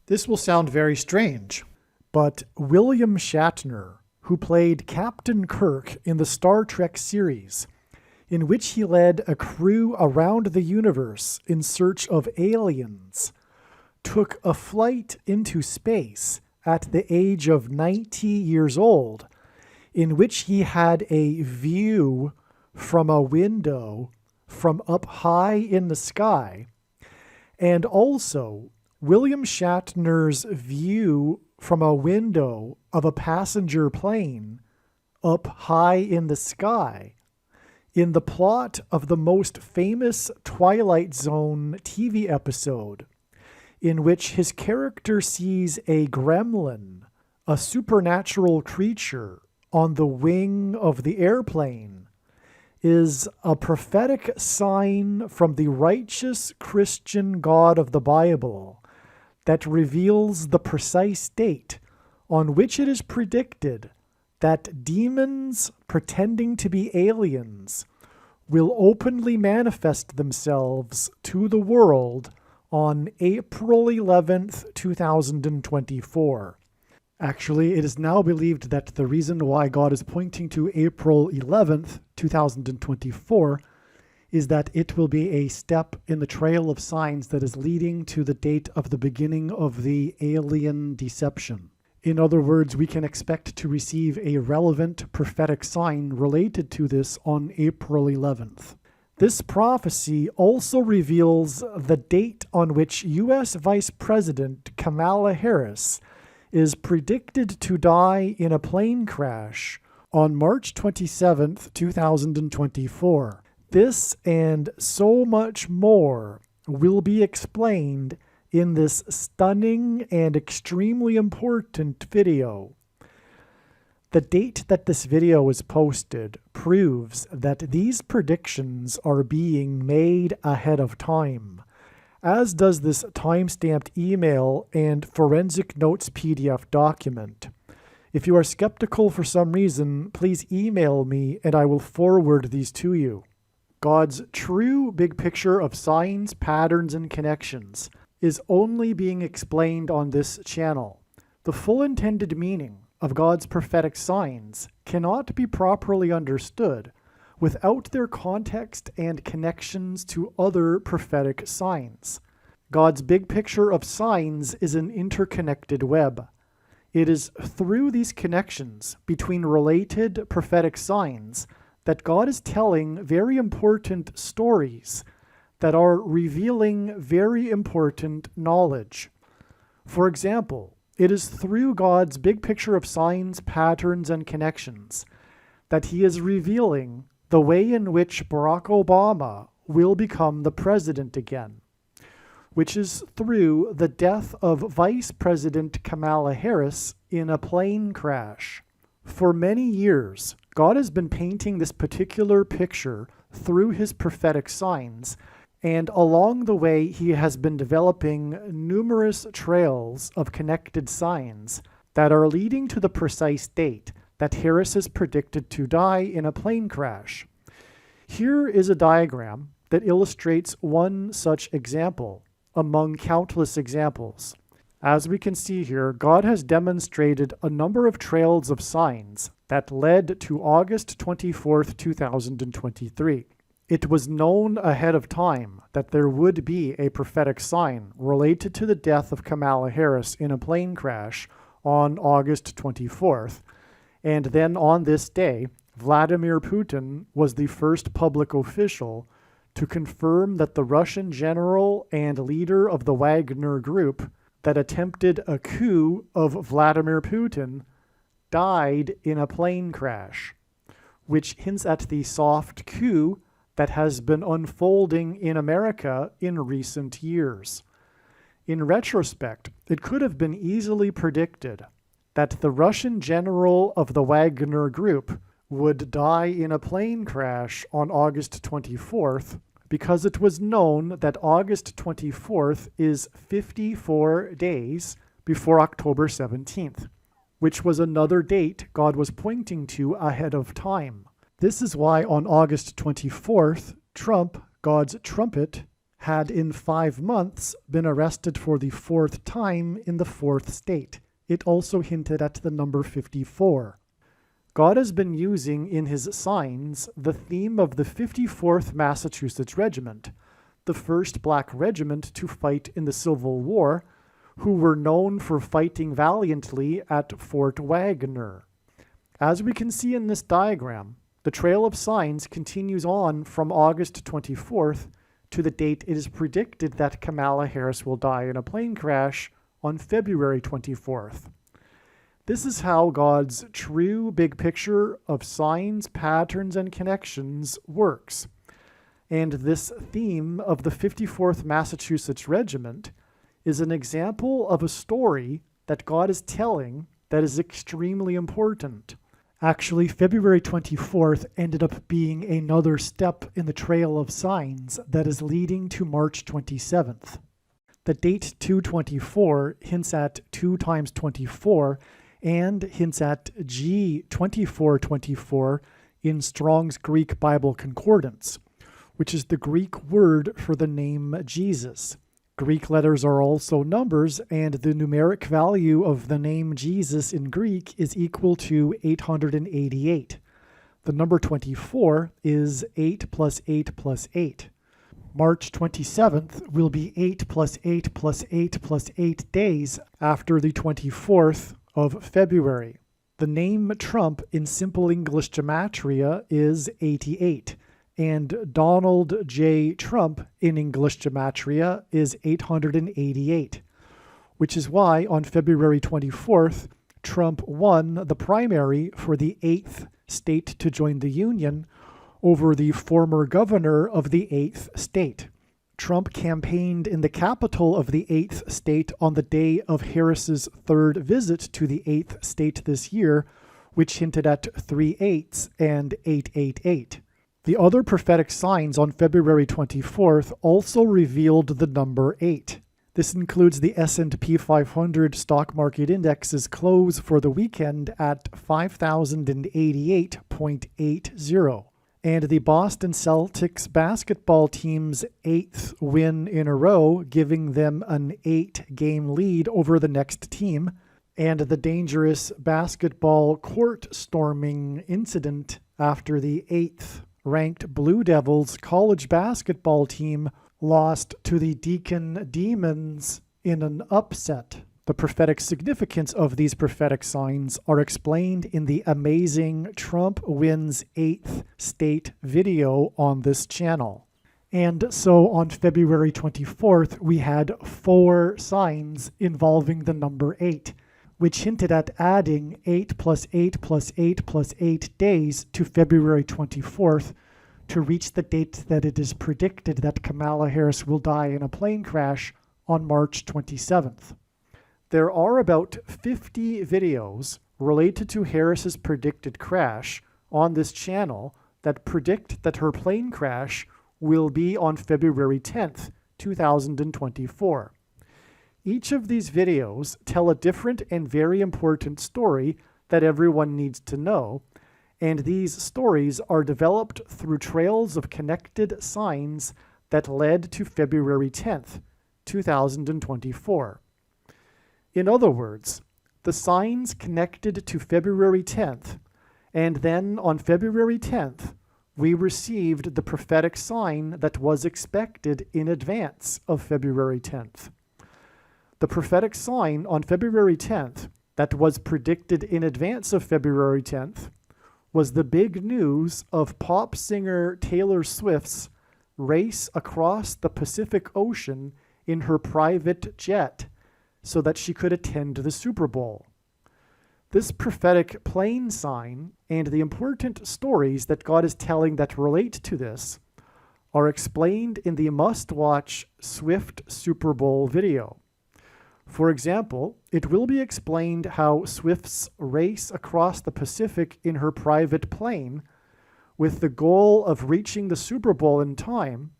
This will sound very strange, but William Shatner, who played Captain Kirk in the Star Trek series, in which he led a crew around the universe in search of aliens, took a flight into space at the age of 90 years old, in which he had a view from a window from up high in the sky, and also William Shatner's view from a window of a passenger plane up high in the sky in the plot of the most famous Twilight Zone TV episode, in which his character sees a gremlin, a supernatural creature, on the wing of the airplane, is a prophetic sign from the righteous Christian God of the Bible that reveals the precise date on which it is predicted that demons pretending to be aliens will openly manifest themselves to the world on April 11th, 2024. Actually, it is now believed that the reason why God is pointing to April 11th, 2024 is that it will be a step in the trail of signs that is leading to the date of the beginning of the alien deception. In other words, we can expect to receive a relevant prophetic sign related to this on April 11th. This prophecy also reveals the date on which U.S. Vice President Kamala Harris is predicted to die in a plane crash on March 27th, 2024. This and so much more will be explained in this stunning and extremely important video. The date that this video was posted proves that these predictions are being made ahead of time, as does this time-stamped email and forensic notes PDF document. If you are skeptical for some reason, please email me and I will forward these to you. God's true big picture of signs, patterns, and connections is only being explained on this channel. The full intended meaning of God's prophetic signs cannot be properly understood without their context and connections to other prophetic signs. God's big picture of signs is an interconnected web. It is through these connections between related prophetic signs that God is telling very important stories that are revealing very important knowledge. For example, it is through God's big picture of signs, patterns, and connections that he is revealing the way in which Barack Obama will become the president again, which is through the death of Vice President Kamala Harris in a plane crash. For many years, God has been painting this particular picture through his prophetic signs, and along the way he has been developing numerous trails of connected signs that are leading to the precise date that Harris is predicted to die in a plane crash. Here is a diagram that illustrates one such example among countless examples. As we can see here, God has demonstrated a number of trails of signs that led to August 24th, 2023. It was known ahead of time that there would be a prophetic sign related to the death of Kamala Harris in a plane crash on August 24th. And then on this day, Vladimir Putin was the first public official to confirm that the Russian general and leader of the Wagner Group that attempted a coup of Vladimir Putin died in a plane crash, which hints at the soft coup that has been unfolding in America in recent years. In retrospect, it could have been easily predicted that the Russian general of the Wagner Group would die in a plane crash on August 24th, because it was known that August 24th is 54 days before October 17th, which was another date God was pointing to ahead of time. This is why on August 24th, Trump, God's trumpet, had in 5 months been arrested for the 4th time in the 4th state. It also hinted at the number 54. God has been using in his signs the theme of the 54th Massachusetts Regiment, the first black regiment to fight in the Civil War, who were known for fighting valiantly at Fort Wagner. As we can see in this diagram, the trail of signs continues on from August 24th to the date it is predicted that Kamala Harris will die in a plane crash on February 24th. This is how God's true big picture of signs, patterns, and connections works. And this theme of the 54th Massachusetts Regiment is an example of a story that God is telling that is extremely important. Actually, February 24th ended up being another step in the trail of signs that is leading to March 27th. The date 224 hints at 2 times 24 and hints at G 2424 in Strong's Greek Bible Concordance, which is the Greek word for the name Jesus. Greek letters are also numbers, and the numeric value of the name Jesus in Greek is equal to 888. The number 24 is 8 plus 8 plus 8. March 27th will be 8 plus 8 plus 8 plus 8 days after the 24th of February. The name Trump in Simple English Gematria is 88. And Donald J. Trump in English Gematria is 888, which is why on February 24th, Trump won the primary for the 8th state to join the Union over the former governor of the 8th state. Trump campaigned in the capital of the 8th state on the day of Harris's 3rd visit to the 8th state this year, which hinted at 3 8s and 888. The other prophetic signs on February 24th also revealed the number 8. This includes the S&P 500 stock market index's close for the weekend at 5,088.80, and the Boston Celtics basketball team's 8th win in a row, giving them an 8-game lead over the next team, and the dangerous basketball court storming incident after the 8th ranked Blue Devils college basketball team lost to the Deacon Demons in an upset. The prophetic significance of these prophetic signs are explained in the amazing Trump Wins 8th State video on this channel. And so on February 24th, we had 4 signs involving the number 8, which hinted at adding 8 plus 8 plus 8 plus 8 days to February 24th to reach the date that it is predicted that Kamala Harris will die in a plane crash on March 27th. There are about 50 videos related to Harris's predicted crash on this channel that predict that her plane crash will be on February 10th, 2024. Each of these videos tell a different and very important story that everyone needs to know, and these stories are developed through trails of connected signs that led to February 10th, 2024. In other words, the signs connected to February 10th, and then on February 10th, we received the prophetic sign that was expected in advance of February 10th. The prophetic sign on February 10th that was predicted in advance of February 10th was the big news of pop singer Taylor Swift's race across the Pacific Ocean in her private jet so that she could attend the Super Bowl. This prophetic plane sign and the important stories that God is telling that relate to this are explained in the must-watch Swift Super Bowl video. For example, it will be explained how Swift's race across the Pacific in her private plane, with the goal of reaching the Super Bowl in time,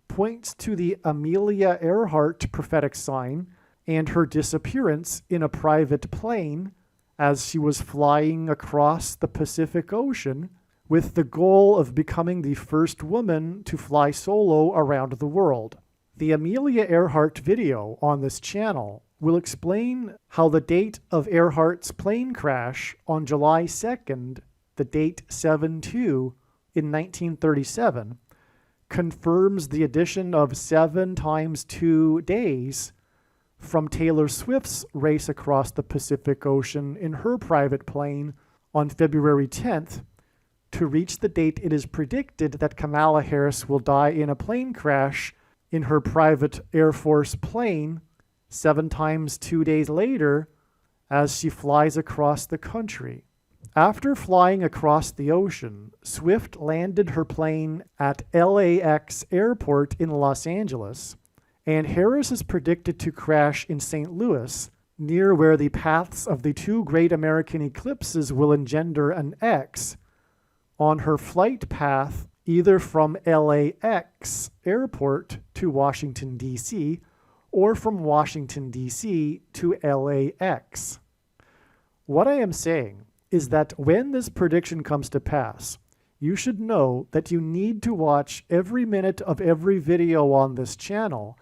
points to the Amelia Earhart prophetic sign and her disappearance in a private plane as she was flying across the Pacific Ocean with the goal of becoming the first woman to fly solo around the world. The Amelia Earhart video on this channel will explain how the date of Earhart's plane crash on July 2nd, the date 7/2 in 1937, confirms the addition of 7 times 2 days from Taylor Swift's race across the Pacific Ocean in her private plane on February 10th to reach the date it is predicted that Kamala Harris will die in a plane crash in her private Air Force plane 7 times 2 days later as she flies across the country. After flying across the ocean, Swift landed her plane at LAX Airport in Los Angeles, and Harris is predicted to crash in St. Louis, near where the paths of the 2 great American eclipses will engender an X on her flight path either from LAX Airport to Washington, D.C., or from Washington, D.C. to LAX. What I am saying is that when this prediction comes to pass, you should know that you need to watch every minute of every video on this channel,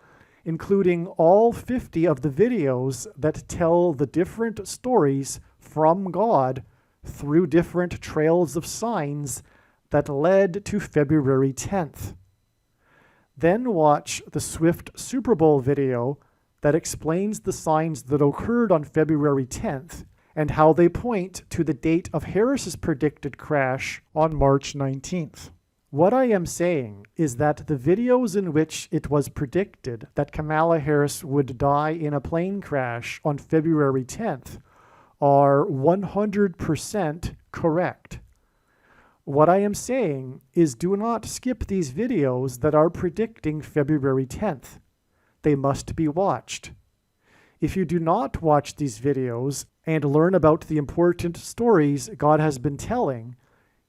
including all 50 of the videos that tell the different stories from God through different trails of signs that led to February 10th. Then watch the Swift Super Bowl video that explains the signs that occurred on February 10th and how they point to the date of Harris's predicted crash on March 19th. What I am saying is that the videos in which it was predicted that Kamala Harris would die in a plane crash on February 10th are 100% correct. What I am saying is do not skip these videos that are predicting February 10th. They must be watched. If you do not watch these videos and learn about the important stories God has been telling,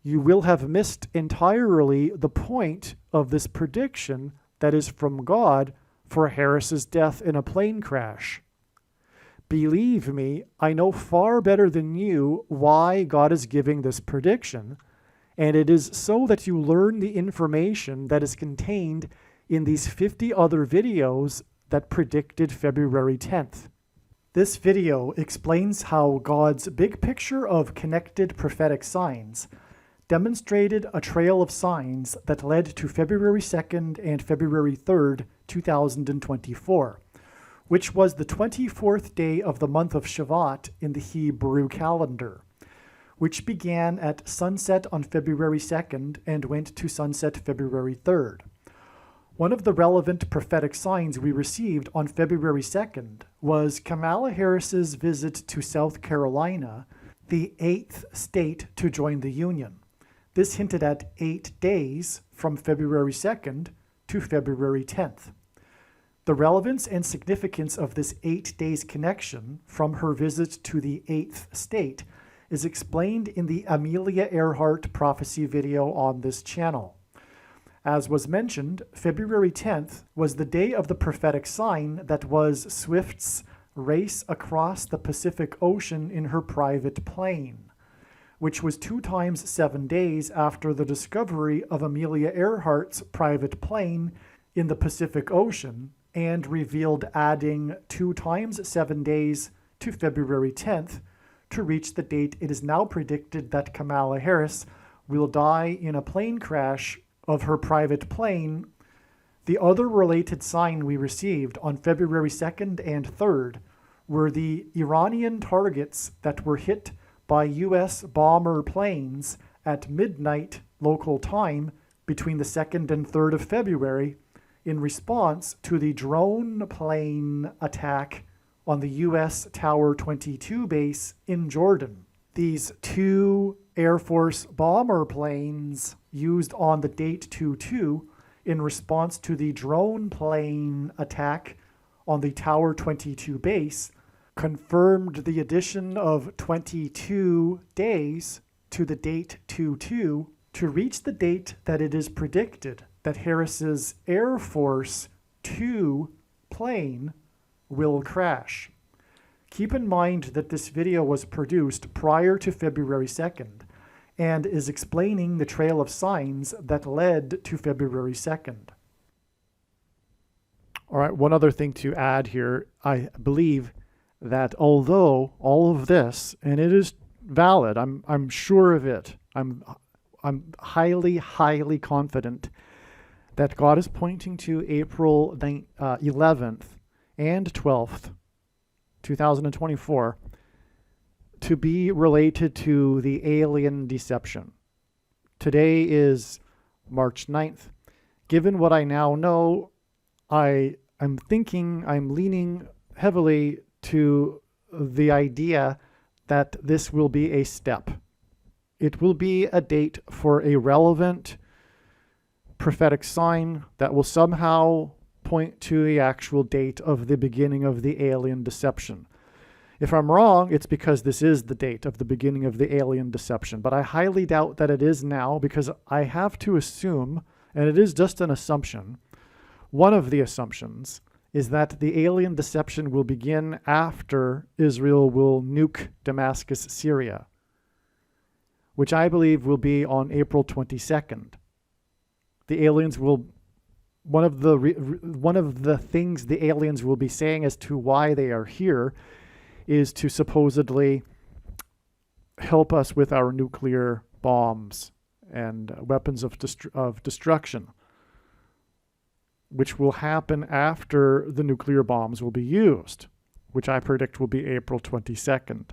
you will have missed entirely the point of this prediction that is from God for Harris's death in a plane crash. Believe me, I know far better than you why God is giving this prediction, and it is so that you learn the information that is contained in these 50 other videos that predicted February 10th. This video explains how God's big picture of connected prophetic signs demonstrated a trail of signs that led to February 2nd and February 3rd, 2024, which was the 24th day of the month of Shavat in the Hebrew calendar, which began at sunset on February 2nd and went to sunset February 3rd. One of the relevant prophetic signs we received on February 2nd was Kamala Harris's visit to South Carolina, the 8th state to join the Union. This hinted at 8 days from February 2nd to February 10th. The relevance and significance of this 8 days connection from her visit to the 8th state is explained in the Amelia Earhart prophecy video on this channel. As was mentioned, February 10th was the day of the prophetic sign that was Swift's race across the Pacific Ocean in her private plane, which was 2 times 7 days after the discovery of Amelia Earhart's private plane in the Pacific Ocean, and revealed adding 2 times 7 days to February 10th to reach the date it is now predicted that Kamala Harris will die in a plane crash of her private plane. The other related sign we received on February 2nd and 3rd were the Iranian targets that were hit by U.S. bomber planes at midnight local time between the 2nd and 3rd of February in response to the drone plane attack on the U.S. Tower 22 base in Jordan. These 2 Air Force bomber planes used on the date 2/2 in response to the drone plane attack on the Tower 22 base confirmed the addition of 22 days to the date 2/2 to reach the date that it is predicted that Harris's Air Force 2 plane will crash. Keep in mind that this video was produced prior to February 2nd and is explaining the trail of signs that led to February 2nd. All right, one other thing to add here. I believe that although all of this, and it is valid, I'm sure of it. I'm highly confident that God is pointing to April 11th and 12th, 2024, to be related to the alien deception. Today is March 9th. Given what I now know, I'm leaning heavily to the idea that this will be a step. It will be a date for a relevant prophetic sign that will somehow point to the actual date of the beginning of the alien deception. If I'm wrong, it's because this is the date of the beginning of the alien deception. But I highly doubt that it is now, because I have to assume, and it is just an assumption, one of the assumptions is that the alien deception will begin after Israel will nuke Damascus, Syria, which I believe will be on April 22nd. The aliens will, one of the things the aliens will be saying as to why they are here is to supposedly help us with our nuclear bombs and weapons of destruction, which will happen after the nuclear bombs will be used, which I predict will be April 22nd.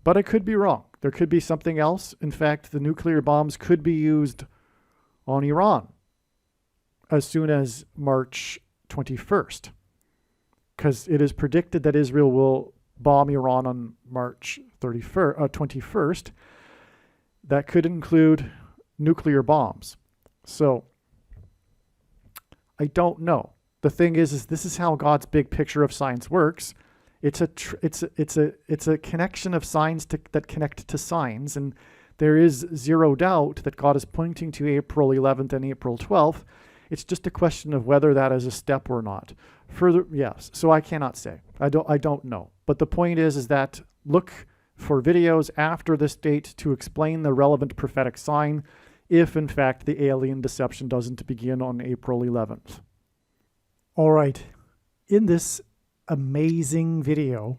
But I could be wrong. There could be something else. In fact, the nuclear bombs could be used on Iran as soon as March 21st, because it is predicted that Israel will bomb Iran on March 21st. That could include nuclear bombs. So I don't know. The thing is this is how God's big picture of signs works. It's a connection of signs that connect to signs, and there is zero doubt that God is pointing to April 11th and April 12th. It's just a question of whether that is a step or not. Further, yes. So I cannot say. I don't know. But the point is that look for videos after this date to explain the relevant prophetic sign, if in fact the alien deception doesn't begin on April 11th. All right. In this amazing video,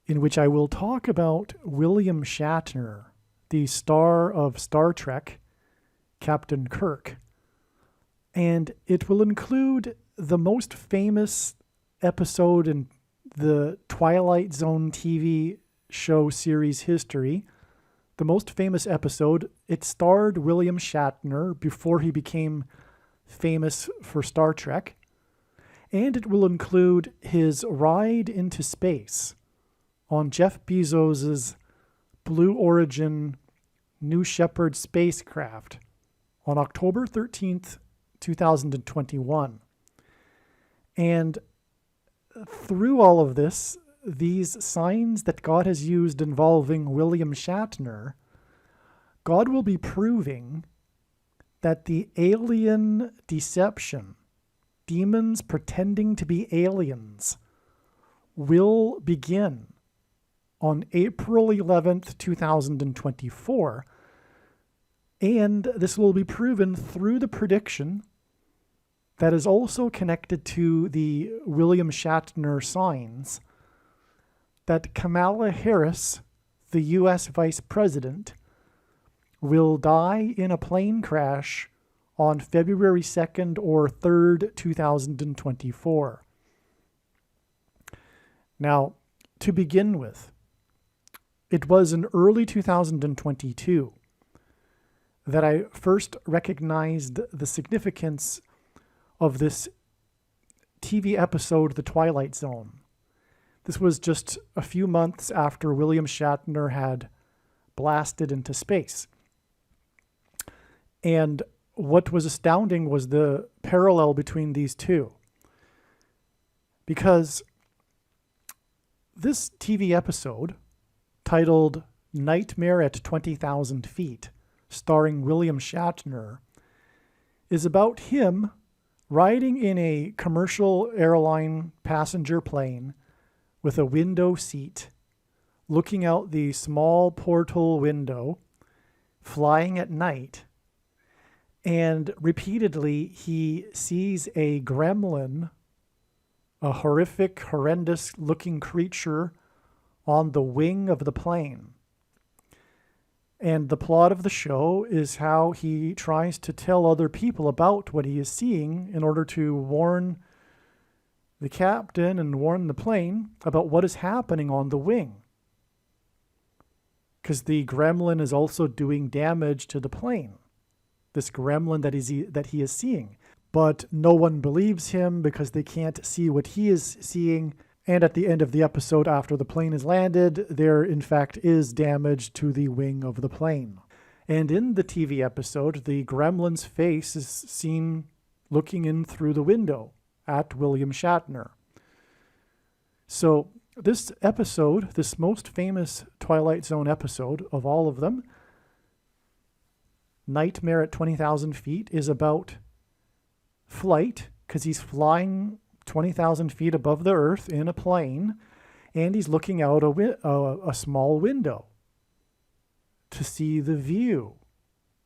in which I will talk about William Shatner, the star of Star Trek, Captain Kirk, and it will include the most famous episode in the Twilight Zone TV show series history. The most famous episode, it starred William Shatner before he became famous for Star Trek, and it will include his ride into space on Jeff Bezos's Blue Origin New Shepard spacecraft on October 13th, 2021. And through all of this, these signs that God has used involving William Shatner, God will be proving that the alien deception, demons pretending to be aliens, will begin on April 11th, 2024. And this will be proven through the prediction that is also connected to the William Shatner signs that Kamala Harris, the U.S. Vice President, will die in a plane crash on February 2nd or 3rd, 2024. Now, to begin with, it was in early 2022 that I first recognized the significance of this TV episode, The Twilight Zone. This was just a few months after William Shatner had blasted into space. And what was astounding was the parallel between these two. Because this TV episode, titled Nightmare at 20,000 Feet, starring William Shatner, is about him riding in a commercial airline passenger plane with a window seat, looking out the small portal window, flying at night, And repeatedly, he sees a gremlin, a horrific, horrendous-looking creature on the wing of the plane. And the plot of the show is how he tries to tell other people about what he is seeing in order to warn the captain and warn the plane about what is happening on the wing. Because the gremlin is also doing damage to the plane. This gremlin that he is seeing. But no one believes him because they can't see what he is seeing. And at the end of the episode, after the plane is landed, there in fact is damage to the wing of the plane. And in the TV episode, the gremlin's face is seen looking in through the window at William Shatner. So this episode, this most famous Twilight Zone episode of all of them, Nightmare at 20,000 Feet, is about flight, because he's flying 20,000 feet above the earth in a plane, and he's looking out a small window to see the view.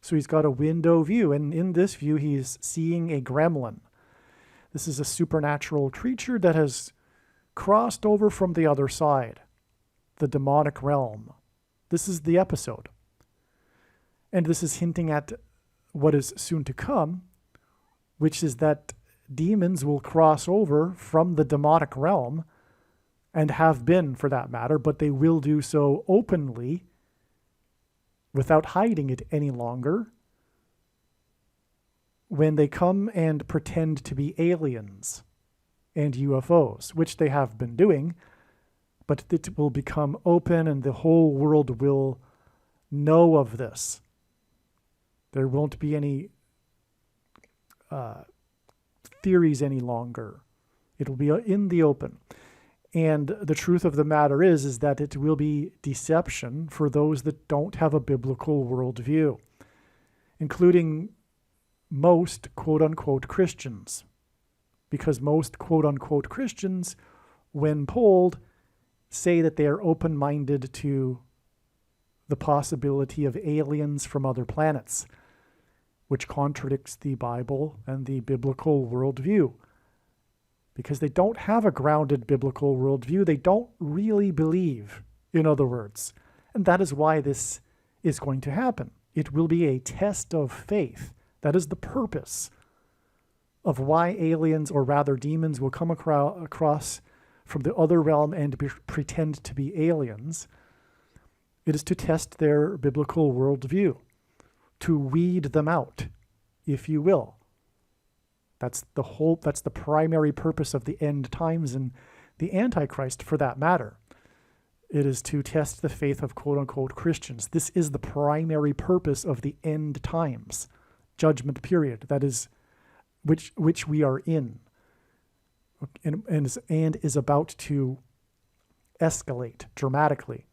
So he's got a window view, and in this view, he's seeing a gremlin. This is a supernatural creature that has crossed over from the other side, the demonic realm. This is the episode. And this is hinting at what is soon to come, which is that demons will cross over from the demonic realm, and have been for that matter, but they will do so openly without hiding it any longer when they come and pretend to be aliens and UFOs, which they have been doing, but it will become open and the whole world will know of this. There won't be any theories any longer. It will be in the open. And the truth of the matter is that it will be deception for those that don't have a biblical worldview, including most quote-unquote Christians. Because most quote-unquote Christians, when polled, say that they are open-minded to the possibility of aliens from other planets, which contradicts the Bible and the biblical worldview. Because they don't have a grounded biblical worldview. They don't really believe, in other words. And that is why this is going to happen. It will be a test of faith. That is the purpose of why aliens, or rather demons, will come across from the other realm and pretend to be aliens. It is to test their biblical worldview, to weed them out, if you will. That's the primary purpose of the end times and the Antichrist, for that matter. It is to test the faith of quote-unquote Christians. This is the primary purpose of the end times, judgment period, that is, which we are in, and is about to escalate dramatically.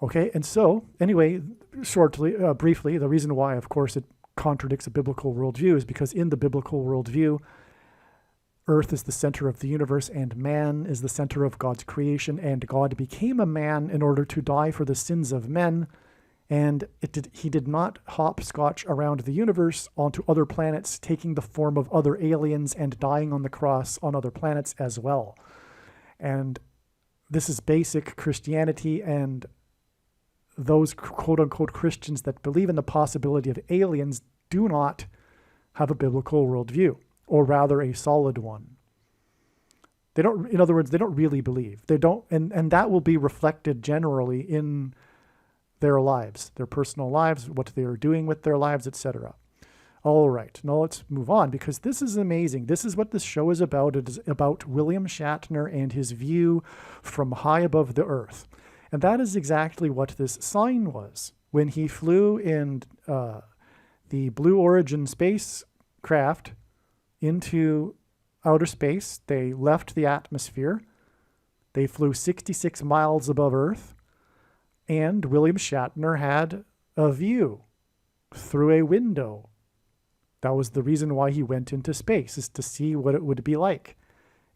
Okay, and so, anyway, briefly, the reason why, of course, it contradicts a biblical worldview is because in the biblical worldview, Earth is the center of the universe and man is the center of God's creation, and God became a man in order to die for the sins of men, and he did not hopscotch around the universe onto other planets, taking the form of other aliens and dying on the cross on other planets as well. And this is basic Christianity, and those quote-unquote Christians that believe in the possibility of aliens do not have a biblical worldview, or rather a solid one. They don't, in other words, they don't really believe. They don't, and that will be reflected generally in their lives, their personal lives, what they are doing with their lives, etc. All right, now let's move on, because this is amazing. This is what this show is about. It is about William Shatner and his view from high above the earth. And that is exactly what this sign was. When he flew in the Blue Origin spacecraft into outer space, they left the atmosphere. They flew 66 miles above Earth. And William Shatner had a view through a window. That was the reason why he went into space, is to see what it would be like.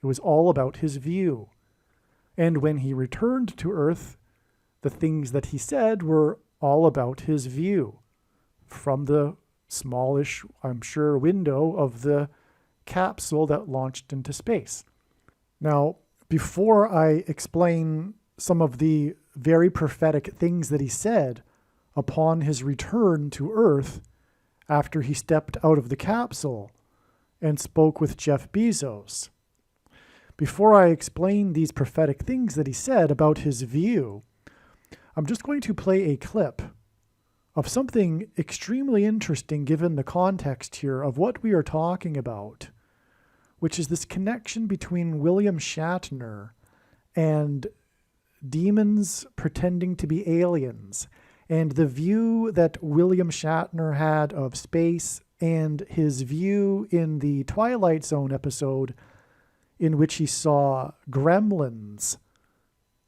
It was all about his view. And when he returned to Earth, the things that he said were all about his view from the smallish, I'm sure, window of the capsule that launched into space. Now, before I explain some of the very prophetic things that he said upon his return to Earth after he stepped out of the capsule and spoke with Jeff Bezos, before I explain these prophetic things that he said about his view, I'm just going to play a clip of something extremely interesting given the context here of what we are talking about, which is this connection between William Shatner and demons pretending to be aliens, and the view that William Shatner had of space and his view in the Twilight Zone episode in which he saw gremlins,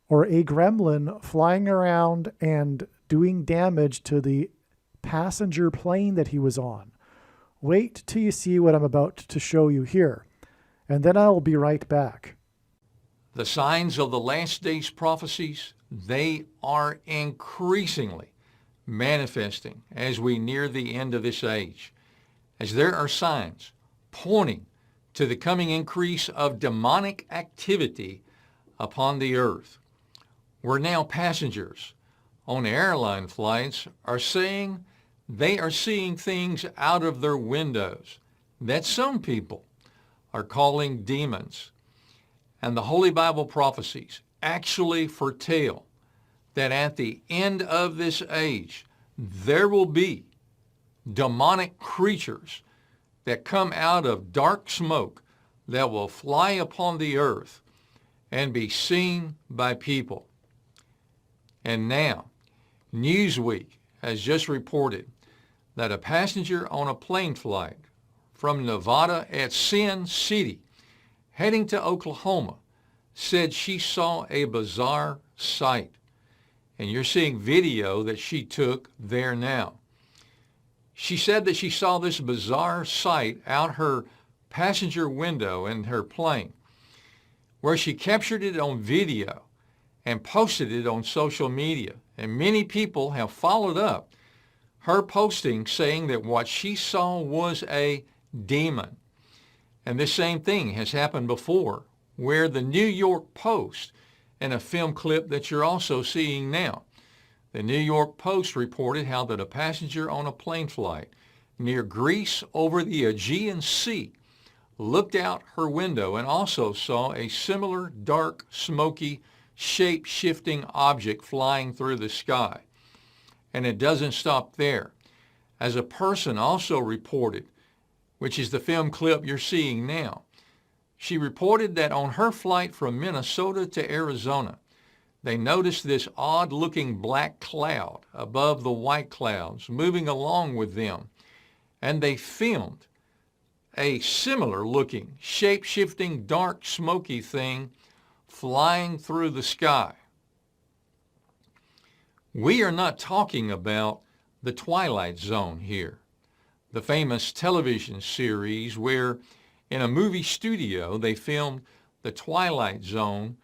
or a gremlin flying around and doing damage to the passenger plane that he was on. Wait till you see what I'm about to show you here, and then I'll be right back. The signs of the last days prophecies, they are increasingly manifesting as we near the end of this age, as there are signs pointing to the coming increase of demonic activity upon the earth, where now passengers on airline flights are saying they are seeing things out of their windows that some people are calling demons. And the Holy Bible prophecies actually foretell that at the end of this age, there will be demonic creatures that come out of dark smoke that will fly upon the earth and be seen by people. And now, Newsweek has just reported that a passenger on a plane flight from Nevada at Sin City heading to Oklahoma said she saw a bizarre sight. And you're seeing video that she took there now. She said that she saw this bizarre sight out her passenger window in her plane, where she captured it on video and posted it on social media. And many people have followed up her posting saying that what she saw was a demon. And this same thing has happened before, where the New York Post, in a film clip that you're also seeing now, the New York Post reported how that a passenger on a plane flight near Greece over the Aegean Sea looked out her window and also saw a similar dark, smoky, shape-shifting object flying through the sky. And it doesn't stop there. As a person also reported, which is the film clip you're seeing now, she reported that on her flight from Minnesota to Arizona, they noticed this odd-looking black cloud above the white clouds moving along with them, and they filmed a similar-looking, shape-shifting, dark, smoky thing flying through the sky. We are not talking about the Twilight Zone here, the famous television series where in a movie studio they filmed the Twilight Zone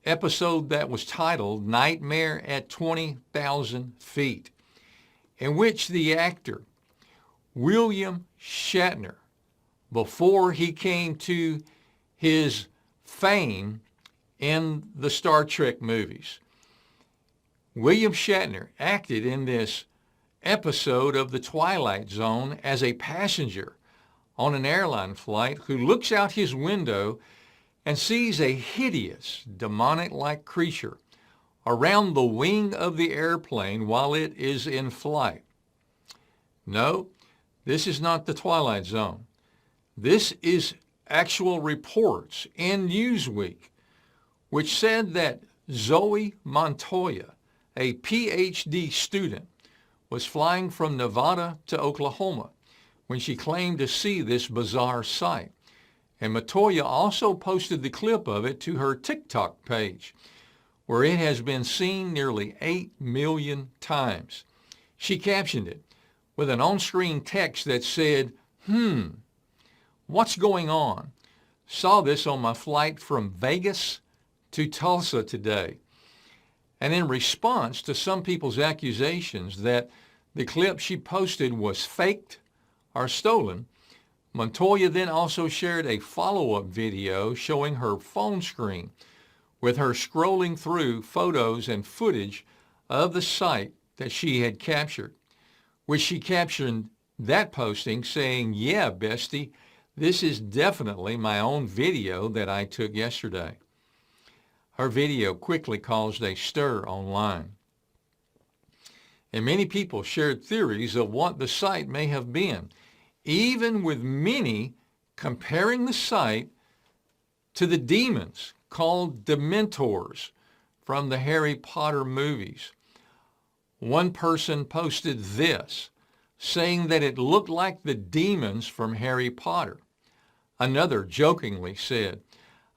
episode that was titled Nightmare at 20,000 Feet, in which the actor William Shatner, before he came to his fame in the Star Trek movies, William Shatner acted in this episode of the Twilight Zone as a passenger on an airline flight who looks out his window and sees a hideous, demonic-like creature around the wing of the airplane while it is in flight. No, this is not the Twilight Zone. This is actual reports in Newsweek, which said that Zoe Montoya, a PhD student, was flying from Nevada to Oklahoma when she claimed to see this bizarre sight. And Montoya also posted the clip of it to her TikTok page, where it has been seen nearly 8 million times. She captioned it with an on-screen text that said, what's going on? Saw this on my flight from Vegas to Tulsa today. And in response to some people's accusations that the clip she posted was faked are stolen, Montoya then also shared a follow-up video showing her phone screen with her scrolling through photos and footage of the site that she had captured, which she captioned that posting saying, "Yeah, bestie, this is definitely my own video that I took yesterday." Her video quickly caused a stir online, and many people shared theories of what the site may have been, even with many comparing the site to the demons called Dementors from the Harry Potter movies. One person posted this, saying that it looked like the demons from Harry Potter. Another jokingly said,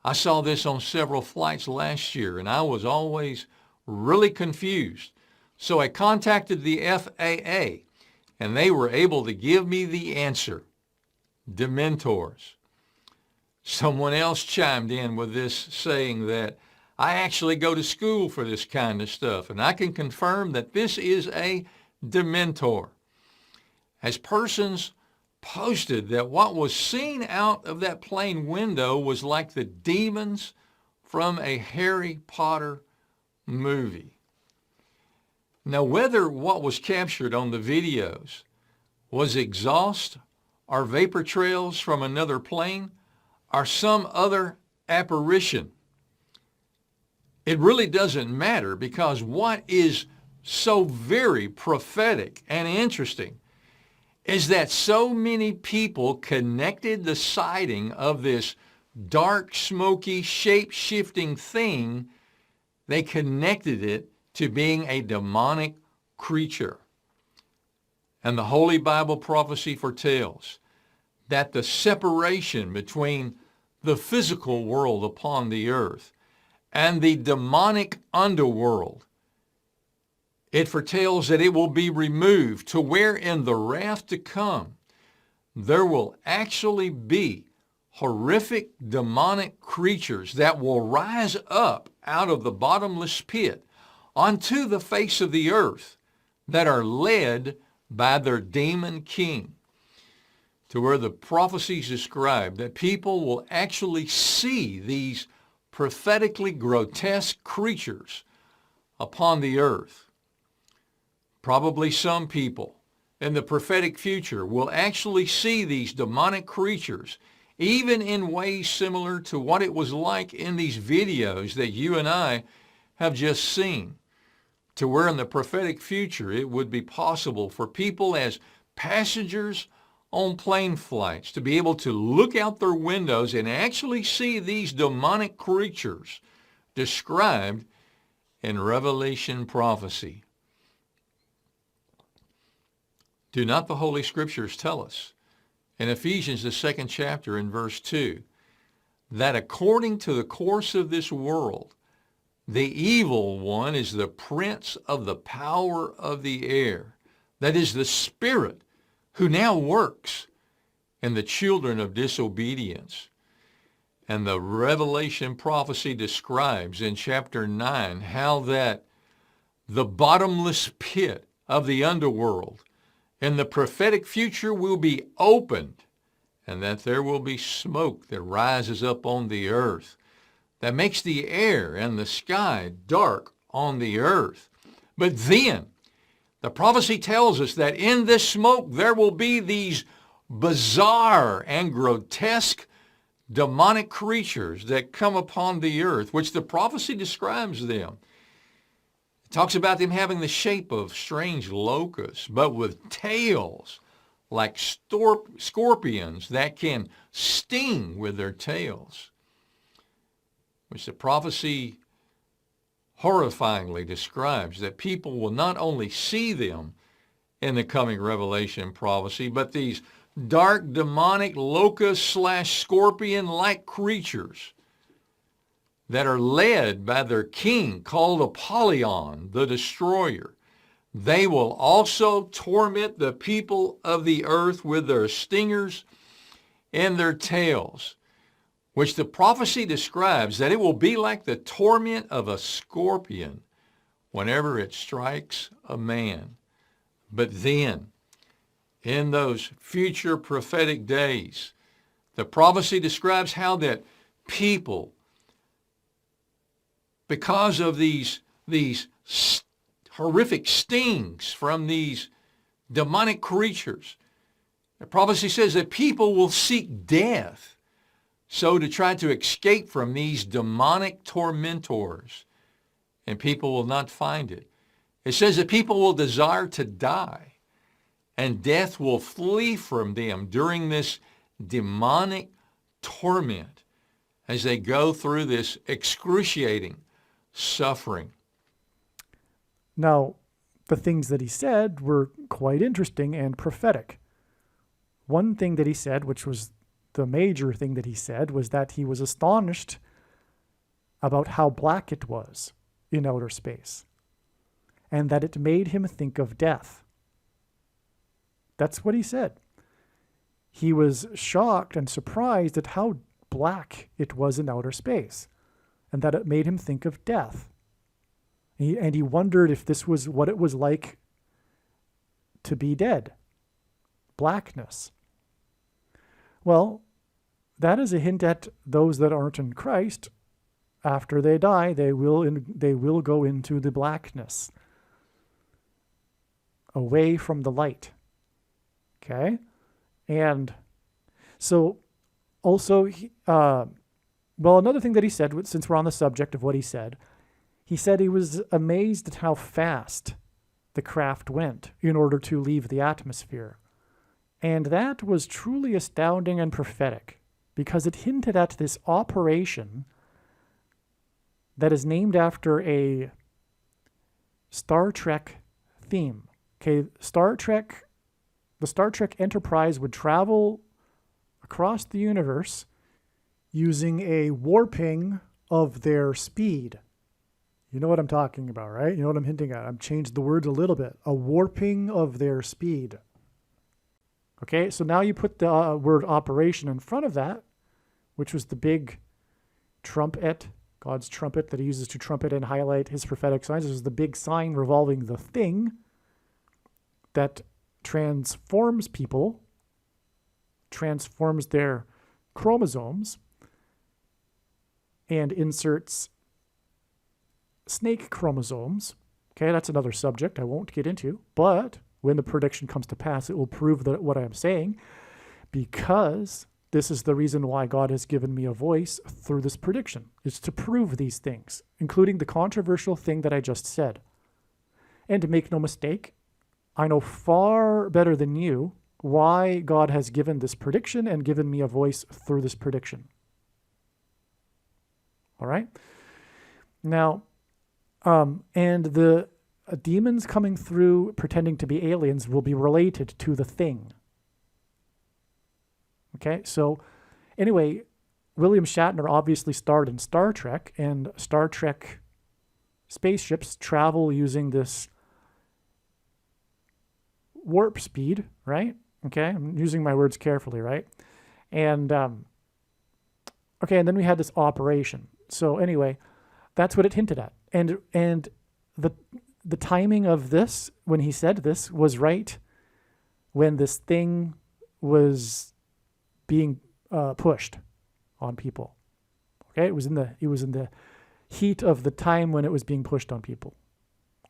"I saw this on several flights last year and I was always really confused. So I contacted the FAA and they were able to give me the answer. Dementors." Someone else chimed in with this, saying that, "I actually go to school for this kind of stuff and I can confirm that this is a Dementor." As persons posted that what was seen out of that plane window was like the demons from a Harry Potter movie. Now, whether what was captured on the videos was exhaust or vapor trails from another plane or some other apparition, it really doesn't matter, because what is so very prophetic and interesting is that so many people connected the sighting of this dark, smoky, shape-shifting thing, they connected it to being a demonic creature. And the Holy Bible prophecy foretells that the separation between the physical world upon the earth and the demonic underworld, it foretells that it will be removed, to where in the wrath to come, there will actually be horrific demonic creatures that will rise up out of the bottomless pit onto the face of the earth, that are led by their demon king, to where the prophecies describe that people will actually see these prophetically grotesque creatures upon the earth. Probably some people in the prophetic future will actually see these demonic creatures, even in ways similar to what it was like in these videos that you and I have just seen, to where in the prophetic future it would be possible for people as passengers on plane flights to be able to look out their windows and actually see these demonic creatures described in Revelation prophecy. Do not the Holy Scriptures tell us in Ephesians, the 2nd chapter in verse 2, that according to the course of this world, the evil one is the prince of the power of the air, that is the spirit who now works in the children of disobedience. And the Revelation prophecy describes in chapter 9 how that the bottomless pit of the underworld in the prophetic future will be opened, and that there will be smoke that rises up on the earth, that makes the air and the sky dark on the earth. But then, the prophecy tells us that in this smoke there will be these bizarre and grotesque demonic creatures that come upon the earth, which the prophecy describes them. It talks about them having the shape of strange locusts, but with tails like scorpions that can sting with their tails, which the prophecy horrifyingly describes that people will not only see them in the coming Revelation prophecy, but these dark demonic locust/scorpion-like creatures that are led by their king called Apollyon, the destroyer. They will also torment the people of the earth with their stingers and their tails, which the prophecy describes that it will be like the torment of a scorpion whenever it strikes a man. But then, in those future prophetic days. The prophecy describes how that people, because of these horrific stings from these demonic creatures, the prophecy says that people will seek death so to try to escape from these demonic tormentors, and people will not find it. It says that people will desire to die, and death will flee from them during this demonic torment as they go through this excruciating suffering. Now, the things that he said were quite interesting and prophetic. One thing that he said, which was the major thing that he said, was that he was astonished about how black it was in outer space, and that it made him think of death. That's what he said. He was shocked and surprised at how black it was in outer space, and that it made him think of death. And he wondered if this was what it was like to be dead. Blackness. Well, that is a hint at those that aren't in Christ. After they die, they will go into the blackness, away from the light. Okay? And so also, another thing that he said, since we're on the subject of what he said he was amazed at how fast the craft went in order to leave the atmosphere. And that was truly astounding and prophetic, because it hinted at this operation that is named after a Star Trek theme. Okay, the Star Trek Enterprise would travel across the universe using a warping of their speed. You know what I'm talking about, right? You know what I'm hinting at. I've changed the words a little bit. A warping of their speed. Okay, so now you put the word operation in front of that, which was the big trumpet, God's trumpet that he uses to trumpet and highlight his prophetic signs. This was the big sign revolving the thing that transforms people, transforms their chromosomes, and inserts snake chromosomes. Okay, that's another subject I won't get into, but when the prediction comes to pass, it will prove that what I am saying, because this is the reason why God has given me a voice through this prediction, is to prove these things, including the controversial thing that I just said. And to make no mistake, I know far better than you why God has given this prediction and given me a voice through this prediction. All right? Now, and the demons coming through pretending to be aliens will be related to the thing. Okay, so anyway, William Shatner obviously starred in Star Trek, and Star Trek spaceships travel using this warp speed, right? Okay, I'm using my words carefully, right? And, okay, and then we had this operation. So anyway, that's what it hinted at. And the timing of this, when he said this, was right when this thing was being pushed on people. Okay, it was in the heat of the time when it was being pushed on people.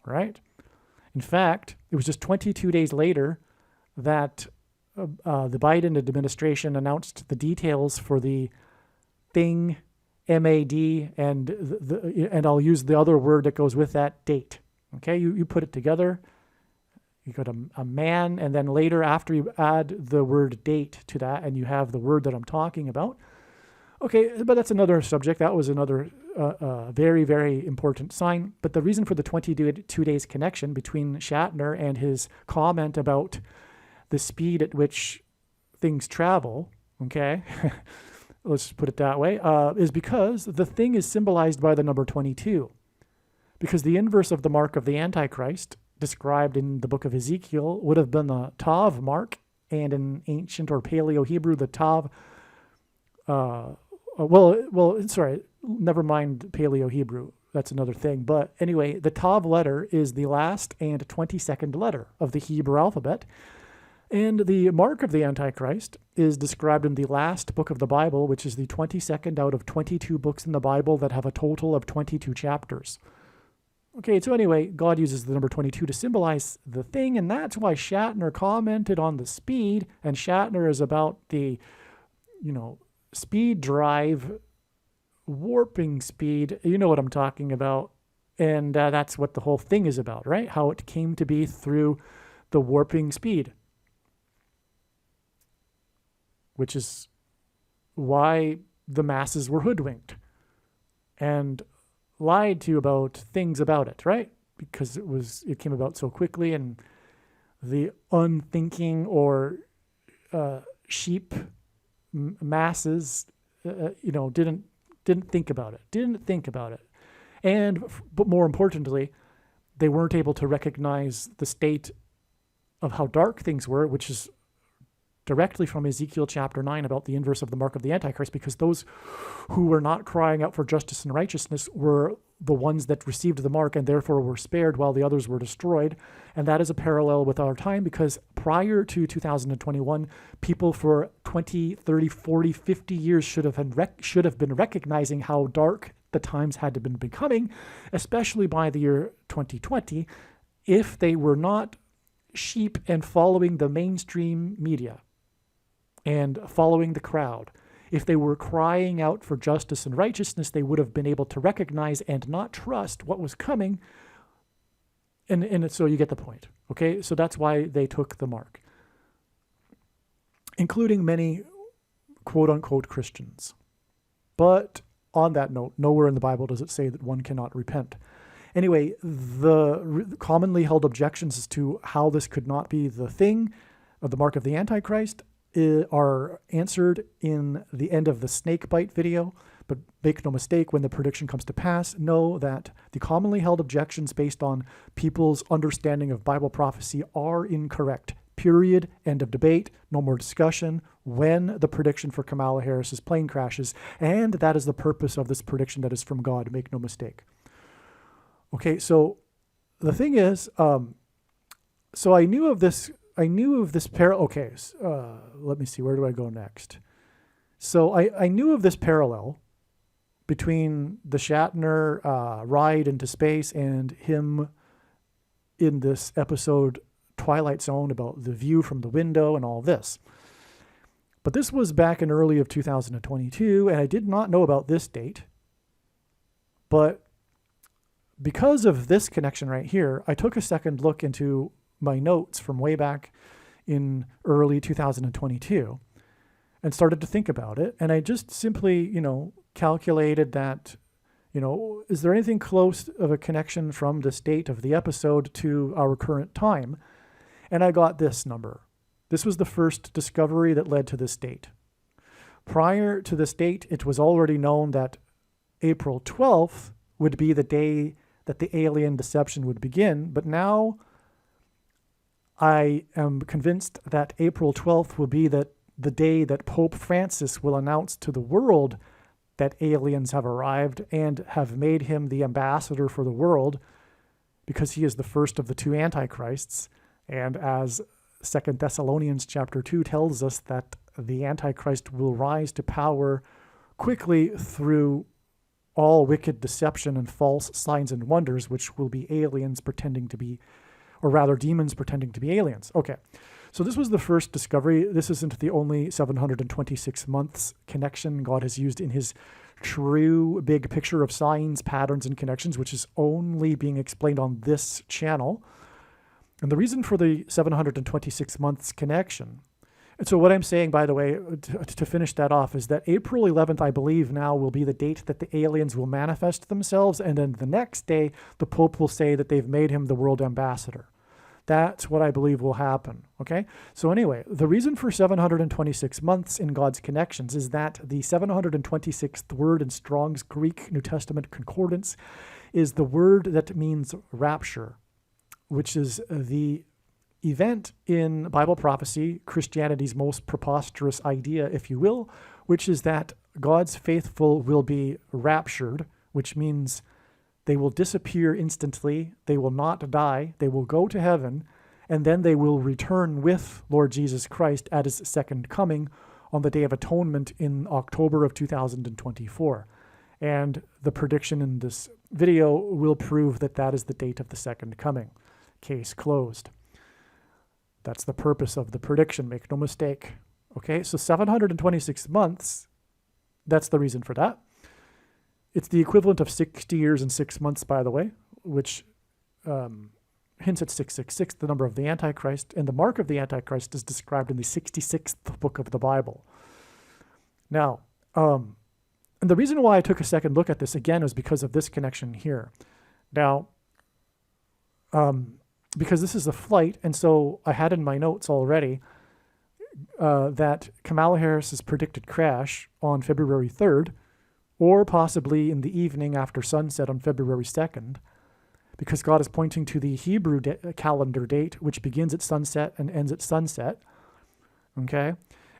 Right? In fact, it was just 22 days later that the Biden administration announced the details for the thing, MAD, and I'll use the other word that goes with that, date. Okay, you put it together. You got a man, and then later after you add the word date to that, and you have the word that I'm talking about. Okay, but that's another subject. That was another very, very important sign. But the reason for the 22 days connection between Shatner and his comment about the speed at which things travel, okay, let's put it that way, is because the thing is symbolized by the number 22. Because the inverse of the mark of the Antichrist, described in the book of Ezekiel, would have been the Tav mark, and in ancient or Paleo-Hebrew, the Tav, never mind Paleo-Hebrew, that's another thing. But anyway, the Tav letter is the last and 22nd letter of the Hebrew alphabet, And the mark of the Antichrist is described in the last book of the Bible, which is the 22nd out of 22 books in the Bible that have a total of 22 chapters. Okay, so anyway, God uses the number 22 to symbolize the thing, and that's why Shatner commented on the speed, and Shatner is about the, speed drive, warping speed. You know what I'm talking about. And that's what the whole thing is about, right? How it came to be through the warping speed, which is why the masses were hoodwinked and lied to about things about it, right? Because it came about so quickly, and the unthinking or sheep masses, didn't think about it. But more importantly, they weren't able to recognize the state of how dark things were, which is directly from Ezekiel chapter 9 about the inverse of the mark of the Antichrist, because those who were not crying out for justice and righteousness were the ones that received the mark and therefore were spared while the others were destroyed. And that is a parallel with our time, because prior to 2021, people for 20, 30, 40, 50 years should have been recognizing how dark the times had been becoming, especially by the year 2020, if they were not sheep and following the mainstream media and following the crowd. If they were crying out for justice and righteousness, they would have been able to recognize and not trust what was coming. And so you get the point. Okay, so that's why they took the mark, including many quote-unquote Christians. But on that note, nowhere in the Bible does it say that one cannot repent. Anyway, the commonly held objections as to how this could not be the thing of the mark of the Antichrist are answered in the end of the snake bite video. But make no mistake, when the prediction comes to pass, know that the commonly held objections based on people's understanding of Bible prophecy are incorrect. Period. End of debate. No more discussion. When the prediction for Kamala Harris's plane crashes, and that is the purpose of this prediction that is from God. Make no mistake. Okay, so the thing is, so I knew of this parallel. Okay, let me see, where do I go next? So I knew of this parallel between the Shatner ride into space and him in this episode Twilight Zone about the view from the window and all this. But this was back in early of 2022, and I did not know about this date. But because of this connection right here, I took a second look into my notes from way back in early 2022 and started to think about it. And I just simply, calculated that, is there anything close of a connection from this date of the episode to our current time? And I got this number. This was the first discovery that led to this date. Prior to this date, it was already known that April 12th would be the day that the alien deception would begin. But now I am convinced that April 12th will be the day that Pope Francis will announce to the world that aliens have arrived and have made him the ambassador for the world, because he is the first of the two antichrists. And as 2 Thessalonians chapter 2 tells us, that the Antichrist will rise to power quickly through all wicked deception and false signs and wonders, which will be aliens pretending to be, or rather demons pretending to be aliens. Okay, so this was the first discovery. This isn't the only 726 months connection God has used in his true big picture of signs, patterns, and connections, which is only being explained on this channel. And the reason for the 726 months connection, and so what I'm saying, by the way, to finish that off, is that April 11th, I believe now, will be the date that the aliens will manifest themselves, and then the next day, the Pope will say that they've made him the world ambassador. That's what I believe will happen, okay? So anyway, the reason for 726 months in God's connections is that the 726th word in Strong's Greek New Testament Concordance is the word that means rapture, which is the event in Bible prophecy, Christianity's most preposterous idea, if you will, which is that God's faithful will be raptured, which means they will disappear instantly, they will not die, they will go to heaven, and then they will return with Lord Jesus Christ at his second coming on the Day of Atonement in October of 2024. And the prediction in this video will prove that that is the date of the second coming. Case closed. That's the purpose of the prediction, make no mistake. Okay, so 726 months, that's the reason for that. It's the equivalent of 60 years and 6 months, by the way, which hints at 666, the number of the Antichrist, and the mark of the Antichrist is described in the 66th book of the Bible. Now, and the reason why I took a second look at this again was because of this connection here. Now, because this is a flight, and so I had in my notes already that Kamala Harris's predicted crash on February 3rd, or possibly in the evening after sunset on February 2nd, because God is pointing to the Hebrew calendar date, which begins at sunset and ends at sunset. Okay?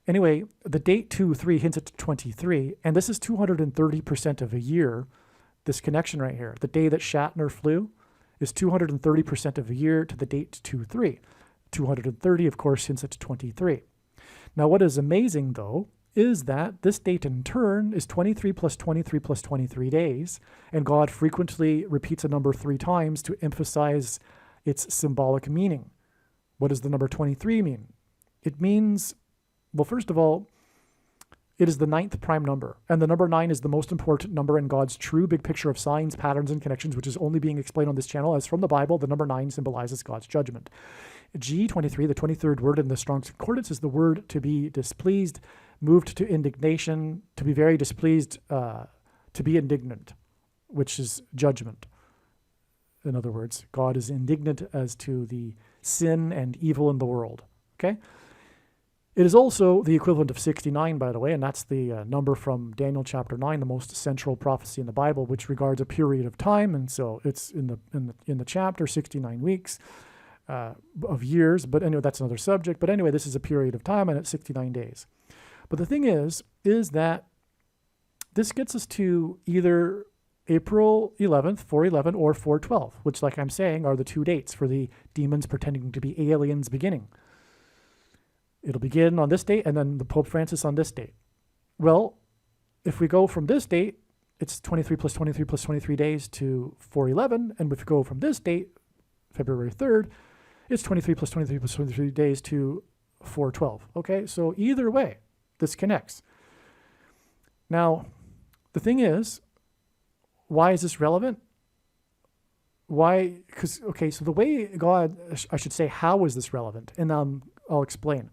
Anyway, the date 2-3 hints at 23, and this is 230% of a year, this connection right here. The day that Shatner flew is 230% of a year to the date 2-3. 230, of course, hints at 23. Now, what is amazing, though, is that this date in turn is 23 plus 23 plus 23 days, and God frequently repeats a number 3 times to emphasize its symbolic meaning. What does the number 23 mean? It means, well, first of all, it is the 9th prime number, and the number 9 is the most important number in God's true big picture of signs, patterns, and connections, which is only being explained on this channel. As from the Bible, the number 9 symbolizes God's judgment. G23, the 23rd word in the Strong's Concordance, is the word to be displeased, moved to indignation, to be very displeased, to be indignant, which is judgment. In other words, God is indignant as to the sin and evil in the world. Okay? It is also the equivalent of 69, by the way, and that's the number from Daniel chapter 9, the most central prophecy in the Bible, which regards a period of time, and so it's in the chapter, 69 weeks of years. But anyway, that's another subject. But anyway, this is a period of time, and it's 69 days. But the thing is that this gets us to either April 11th, 411, or 412, which, like I'm saying, are the 2 dates for the demons pretending to be aliens beginning. It'll begin on this date, and then the Pope Francis on this date. Well, if we go from this date, it's 23 plus 23 plus 23 days to 411, and if we go from this date, February 3rd, it's 23 plus 23 plus 23 days to 412. Okay, so either way, this connects. Now, the thing is, why is this relevant? Why? Because, okay, so the way God, I should say, how is this relevant? And I'll explain.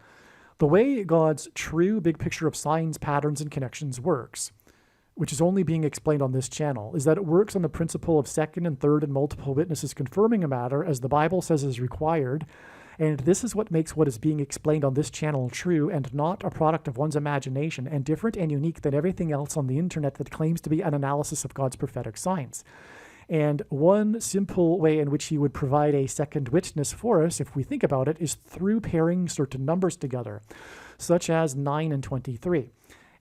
The way God's true big picture of signs, patterns, and connections works, which is only being explained on this channel, is that it works on the principle of second and third and multiple witnesses confirming a matter as the Bible says is required. And this is what makes what is being explained on this channel true and not a product of one's imagination and different and unique than everything else on the internet that claims to be an analysis of God's prophetic signs. And one simple way in which he would provide a second witness for us, if we think about it, is through pairing certain numbers together, such as 9 and 23.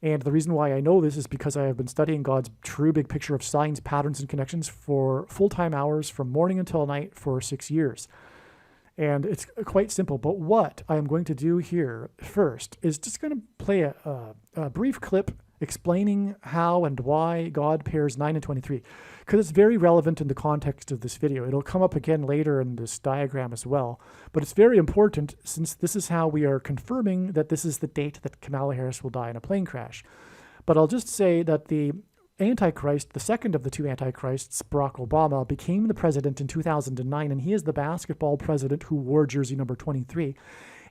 And the reason why I know this is because I have been studying God's true big picture of signs, patterns, and connections for full-time hours from morning until night for 6 years. And it's quite simple. But what I am going to do here first is just going to play a brief clip explaining how and why God pairs 9 and 23, because it's very relevant in the context of this video. It'll come up again later in this diagram as well, but it's very important since this is how we are confirming that this is the date that Kamala Harris will die in a plane crash. But I'll just say that the Antichrist, the second of the 2 Antichrists, Barack Obama, became the president in 2009, and he is the basketball president who wore jersey number 23.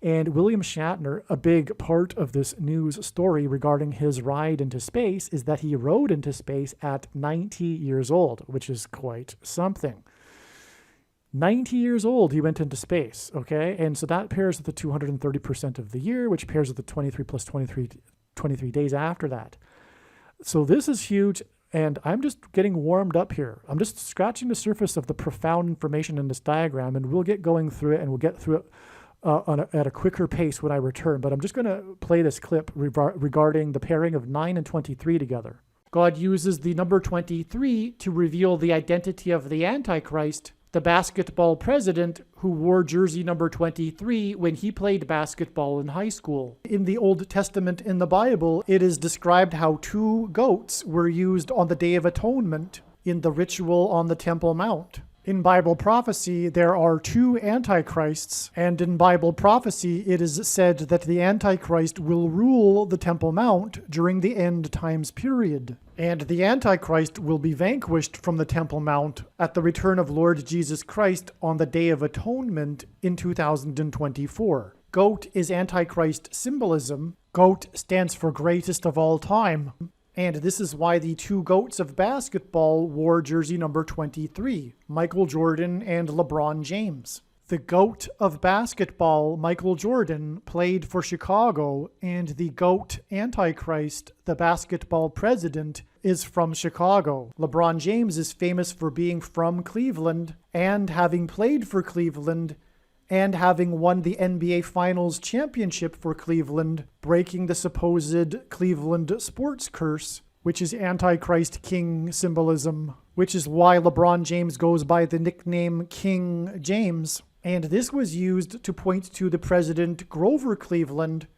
And William Shatner, a big part of this news story regarding his ride into space is that he rode into space at 90 years old, which is quite something. 90 years old, he went into space, okay? And so that pairs with the 230% of the year, which pairs with the 23 plus 23 days after that. So this is huge, and I'm just getting warmed up here. I'm just scratching the surface of the profound information in this diagram, and we'll get going through it, and we'll get through it at a quicker pace when I return. But I'm just going to play this clip regarding the pairing of 9 and 23 together. God uses the number 23 to reveal the identity of the Antichrist, the basketball president who wore jersey number 23 when he played basketball in high school. In the Old Testament in the Bible, it is described how 2 goats were used on the Day of Atonement in the ritual on the Temple Mount. In Bible prophecy, there are 2 antichrists, and in Bible prophecy, it is said that the Antichrist will rule the Temple Mount during the end times period. And the Antichrist will be vanquished from the Temple Mount at the return of Lord Jesus Christ on the Day of Atonement in 2024. Goat is Antichrist symbolism. Goat stands for greatest of all time. And this is why the 2 goats of basketball wore jersey number 23, Michael Jordan and LeBron James. The GOAT of basketball, Michael Jordan, played for Chicago, and the GOAT Antichrist, the basketball president, is from Chicago. LeBron James is famous for being from Cleveland and having played for Cleveland and having won the NBA Finals championship for Cleveland, breaking the supposed Cleveland sports curse, which is Antichrist King symbolism, which is why LeBron James goes by the nickname King James. And this was used to point to the president Grover Cleveland,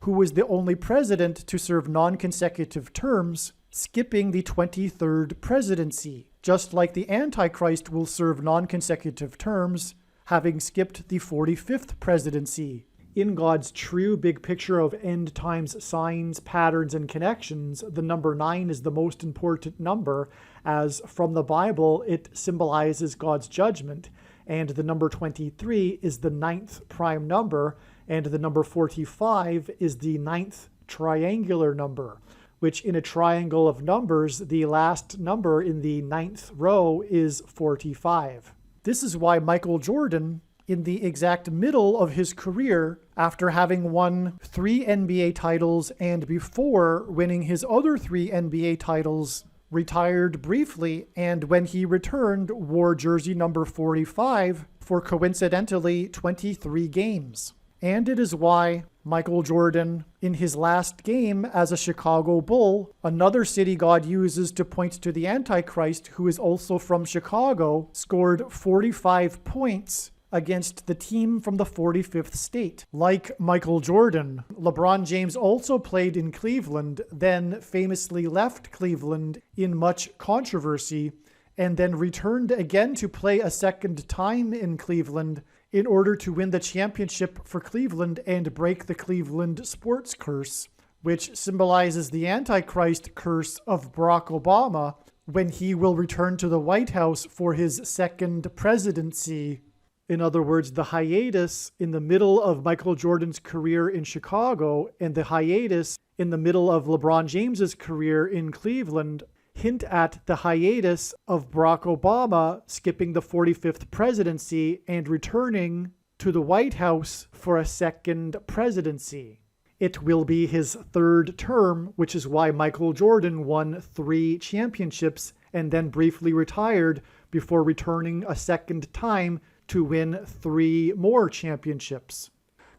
who was the only president to serve non-consecutive terms, skipping the 23rd presidency, just like the Antichrist will serve non-consecutive terms, having skipped the 45th presidency. In God's true big picture of end times signs, patterns, and connections, the number 9 is the most important number, as from the Bible it symbolizes God's judgment, and the number 23 is the 9th prime number, and the number 45 is the 9th triangular number, which in a triangle of numbers, the last number in the 9th row is 45. This is why Michael Jordan, in the exact middle of his career, after having won 3 NBA titles and before winning his other 3 NBA titles, retired briefly, and when he returned, wore jersey number 45 for coincidentally 23 games. And it is why Michael Jordan, in his last game as a Chicago Bull, another city God uses to point to the Antichrist, who is also from Chicago, scored 45 points against the team from the 45th state. Like Michael Jordan, LeBron James also played in Cleveland, then famously left Cleveland in much controversy, and then returned again to play a second time in Cleveland in order to win the championship for Cleveland and break the Cleveland sports curse, which symbolizes the Antichrist curse of Barack Obama when he will return to the White House for his second presidency. In other words, the hiatus in the middle of Michael Jordan's career in Chicago and the hiatus in the middle of LeBron James's career in Cleveland hint at the hiatus of Barack Obama skipping the 45th presidency and returning to the White House for a second presidency. It will be his 3rd term, which is why Michael Jordan won 3 championships and then briefly retired before returning a second time to win 3 more championships.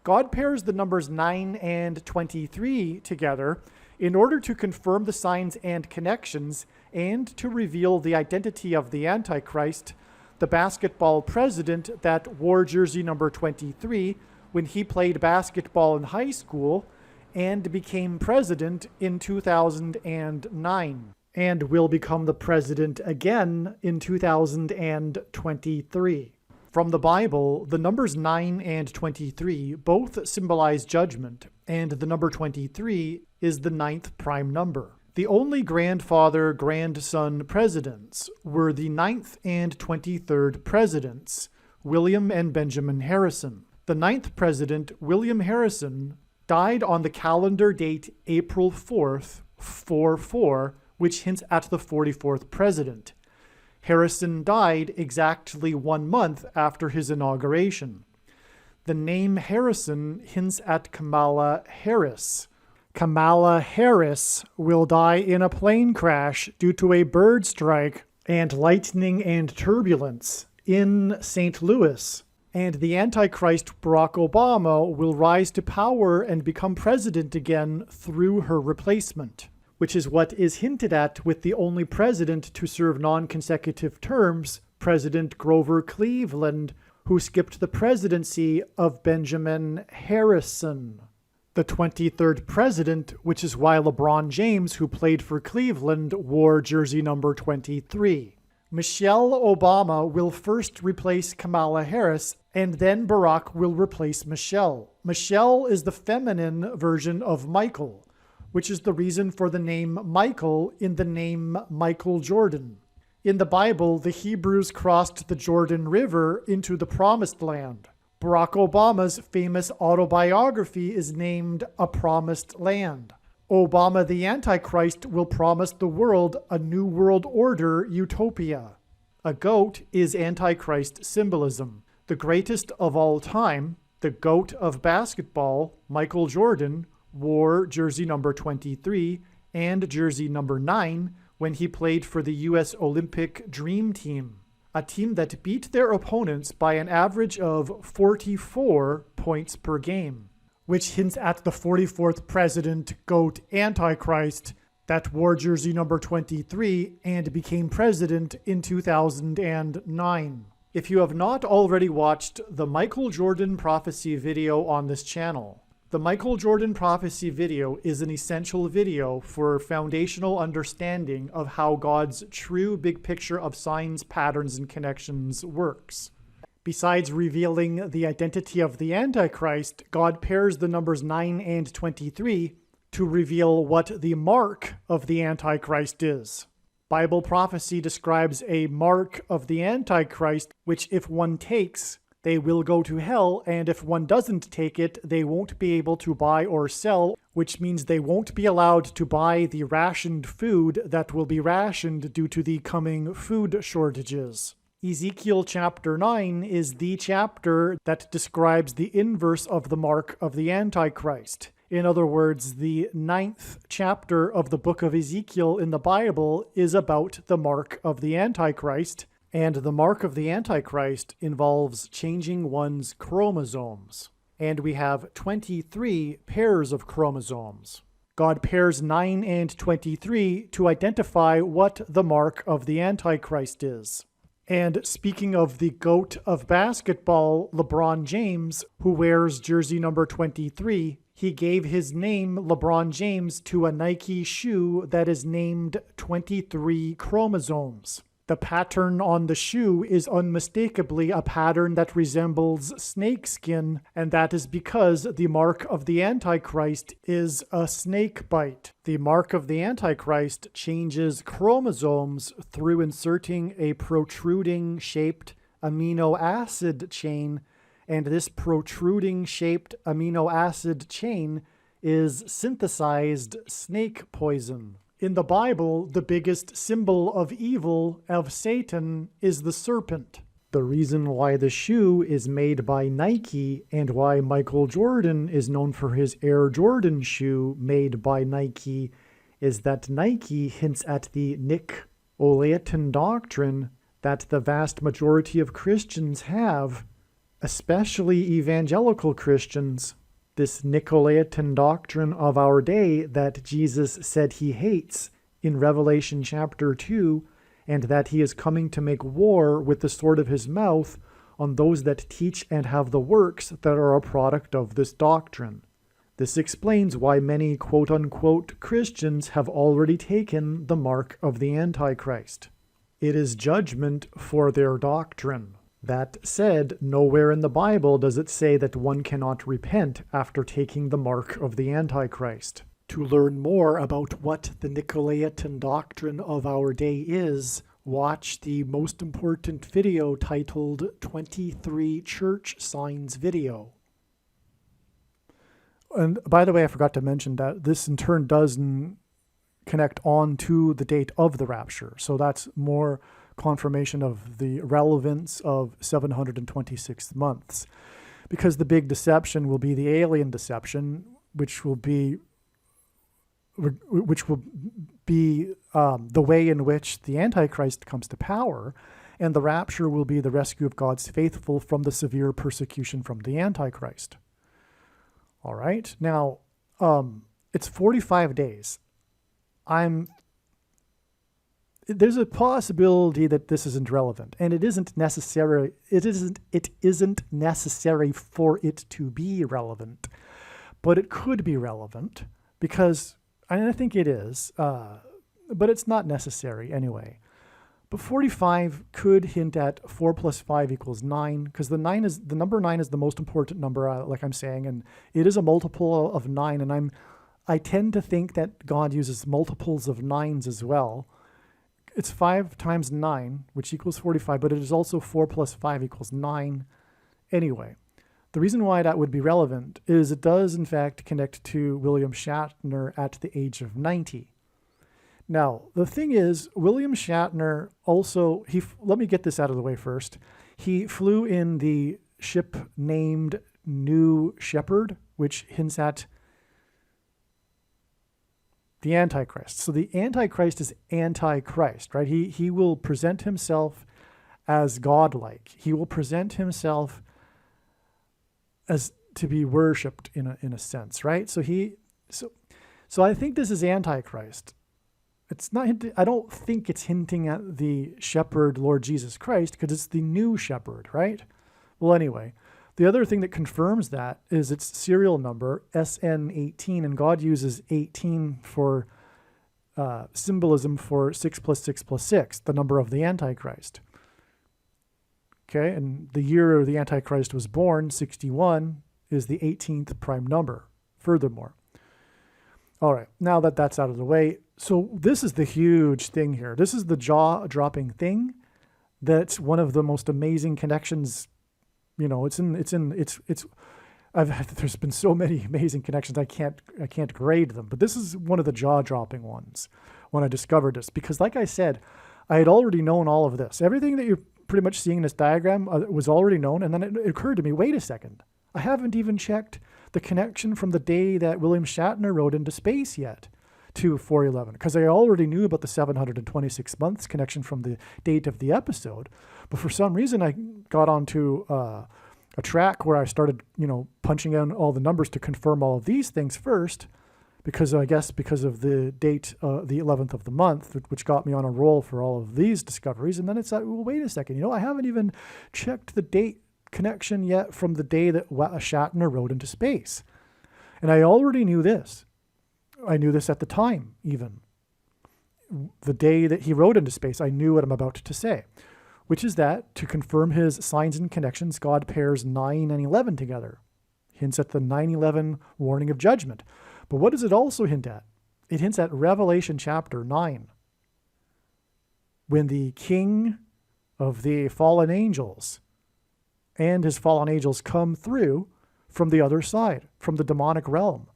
God pairs the numbers 9 and 23 together in order to confirm the signs and connections and to reveal the identity of the Antichrist, the basketball president that wore jersey number 23 when he played basketball in high school and became president in 2009, and will become the president again in 2023. From the Bible, the numbers 9 and 23 both symbolize judgment, and the number 23 is the 9th prime number. The only grandfather-grandson presidents were the 9th and 23rd presidents, William and Benjamin Harrison. The 9th president, William Harrison, died on the calendar date April 4th, 44, which hints at the 44th president. Harrison died exactly 1 month after his inauguration. The name Harrison hints at Kamala Harris. Kamala Harris will die in a plane crash due to a bird strike and lightning and turbulence in St. Louis. And the Antichrist Barack Obama will rise to power and become president again through her replacement, which is what is hinted at with the only president to serve non-consecutive terms, President Grover Cleveland, who skipped the presidency of Benjamin Harrison. The 23rd president, which is why LeBron James, who played for Cleveland, wore jersey number 23. Michelle Obama will first replace Kamala Harris, and then Barack will replace Michelle. Michelle is the feminine version of Michael, which is the reason for the name Michael in the name Michael Jordan. In the Bible, the Hebrews crossed the Jordan River into the Promised Land. Barack Obama's famous autobiography is named A Promised Land. Obama the Antichrist will promise the world a new world order utopia. A goat is Antichrist symbolism. The greatest of all time, the GOAT of basketball, Michael Jordan, wore jersey number 23 and jersey number 9 when he played for the U.S. Olympic Dream Team, a team that beat their opponents by an average of 44 points per game, which hints at the 44th president, GOAT Antichrist, that wore jersey number 23 and became president in 2009. If you have not already watched the Michael Jordan prophecy video on this channel, the Michael Jordan prophecy video is an essential video for foundational understanding of how God's true big picture of signs, patterns, and connections works. Besides revealing the identity of the Antichrist, God pairs the numbers 9 and 23 to reveal what the mark of the Antichrist is. Bible prophecy describes a mark of the Antichrist, which if one takes, they will go to hell, and if one doesn't take it, they won't be able to buy or sell, which means they won't be allowed to buy the rationed food that will be rationed due to the coming food shortages. Ezekiel chapter 9 is the chapter that describes the inverse of the mark of the Antichrist. In other words, the 9th chapter of the book of Ezekiel in the Bible is about the mark of the Antichrist, and the mark of the Antichrist involves changing one's chromosomes. And we have 23 pairs of chromosomes. God pairs 9 and 23 to identify what the mark of the Antichrist is. And speaking of the GOAT of basketball, LeBron James, who wears jersey number 23, he gave his name, LeBron James, to a Nike shoe that is named 23 chromosomes. The pattern on the shoe is unmistakably a pattern that resembles snakeskin, and that is because the mark of the Antichrist is a snake bite. The mark of the Antichrist changes chromosomes through inserting a protruding-shaped amino acid chain, and this protruding-shaped amino acid chain is synthesized snake poison. In the Bible, the biggest symbol of evil, of Satan, is the serpent. The reason why the shoe is made by Nike and why Michael Jordan is known for his Air Jordan shoe made by Nike is that Nike hints at the Nicolaitan doctrine that the vast majority of Christians have, especially evangelical Christians. This Nicolaitan doctrine of our day that Jesus said he hates in Revelation chapter 2, and that he is coming to make war with the sword of his mouth on those that teach and have the works that are a product of this doctrine. This explains why many quote-unquote Christians have already taken the mark of the Antichrist. It is judgment for their doctrine. That said, nowhere in the Bible does it say that one cannot repent after taking the mark of the Antichrist. To learn more about what the Nicolaitan doctrine of our day is, watch the most important video titled 23 Church Signs video. And by the way, I forgot to mention that this in turn does connect on to the date of the rapture. So that's more confirmation of the relevance of 726 months, because the big deception will be the alien deception, which will be the way in which the Antichrist comes to power, and the rapture will be the rescue of God's faithful from the severe persecution from the Antichrist. All right, now it's 45 days. I'm there's a possibility that this isn't relevant, and it isn't necessary. It isn't necessary for it to be relevant, but it could be relevant because, and I think it is, but it's not necessary anyway. But 45 could hint at 4 plus 5 equals 9, because the number 9 is the most important number, like I'm saying, and it is a multiple of 9, and I tend to think that God uses multiples of 9s as well. It's 5 times 9, which equals 45, but it is also 4 plus 5 equals 9. Anyway, the reason why that would be relevant is it does, in fact, connect to William Shatner at the age of 90. Now, the thing is, William Shatner also, let me get this out of the way first. He flew in the ship named New Shepard, which hints at the Antichrist. So the Antichrist is Antichrist, right? He will present himself as godlike. He will present himself as to be worshipped in a sense, right? So I think this is Antichrist. It's not. I don't think it's hinting at the shepherd, Lord Jesus Christ, because it's the new shepherd, right? Well, anyway, the other thing that confirms that is its serial number, SN18, and God uses 18 for symbolism for 6 plus 6 plus 6, the number of the Antichrist. Okay, and the year the Antichrist was born, 61, is the 18th prime number, furthermore. All right, now that that's out of the way, so this is the huge thing here. This is the jaw-dropping thing. That's one of the most amazing connections. You know, there's been so many amazing connections. I can't grade them, but this is one of the jaw-dropping ones when I discovered this, because like I said, I had already known all of this. Everything that you're pretty much seeing in this diagram was already known, and then it occurred to me, wait a second, I haven't even checked the connection from the day that William Shatner rode into space yet to 411, because I already knew about the 726 months connection from the date of the episode, but for some reason I got onto a track where I started, punching in all the numbers to confirm all of these things first, because of the date, the 11th of the month, which got me on a roll for all of these discoveries. And then it's like, well, wait a second, I haven't even checked the date connection yet from the day that Shatner rode into space. And I already knew this. I knew this at the time, even. The day that he rode into space, I knew what I'm about to say, which is that to confirm his signs and connections, God pairs 9 and 11 together. Hints at the 9/11 warning of judgment. But what does it also hint at? It hints at Revelation chapter 9, when the king of the fallen angels and his fallen angels come through from the other side, from the demonic realm.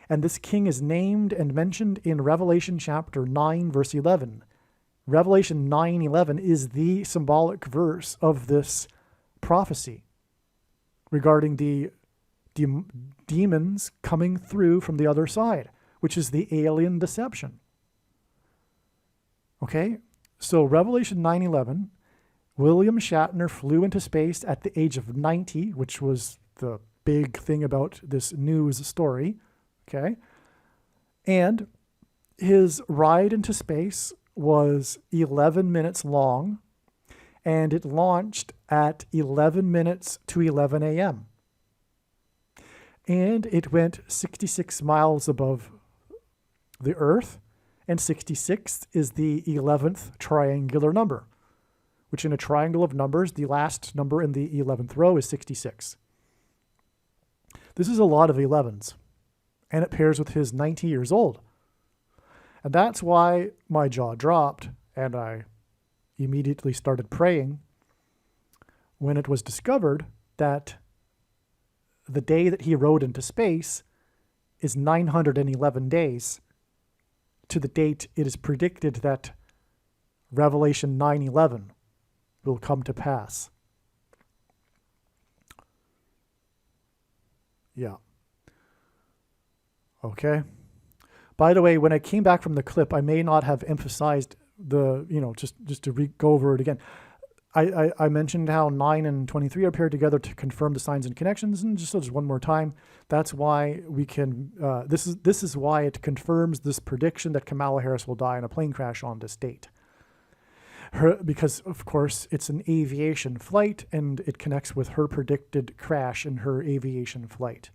And this king is named and mentioned in Revelation chapter 9, verse 11. Revelation 9:11 is the symbolic verse of this prophecy regarding the demons coming through from the other side, which is the alien deception. Okay? So Revelation 9:11, William Shatner flew into space at the age of 90, which was the big thing about this news story. Okay? And his ride into space was 11 minutes long, and it launched at 11 minutes to 11 a.m. And it went 66 miles above the Earth, and 66 is the 11th triangular number, which in a triangle of numbers, the last number in the 11th row is 66. This is a lot of 11s. And it pairs with his 90 years old. And that's why my jaw dropped, and I immediately started praying when it was discovered that the day that he rode into space is 911 days to the date it is predicted that Revelation 9:11 will come to pass. Yeah. Okay. By the way, when I came back from the clip, I may not have emphasized the, just to go over it again. I mentioned how 9 and 23 are paired together to confirm the signs and connections, and just one more time, that's why we can. This is why it confirms this prediction that Kamala Harris will die in a plane crash on this date. because of course it's an aviation flight and it connects with her predicted crash in her aviation flight.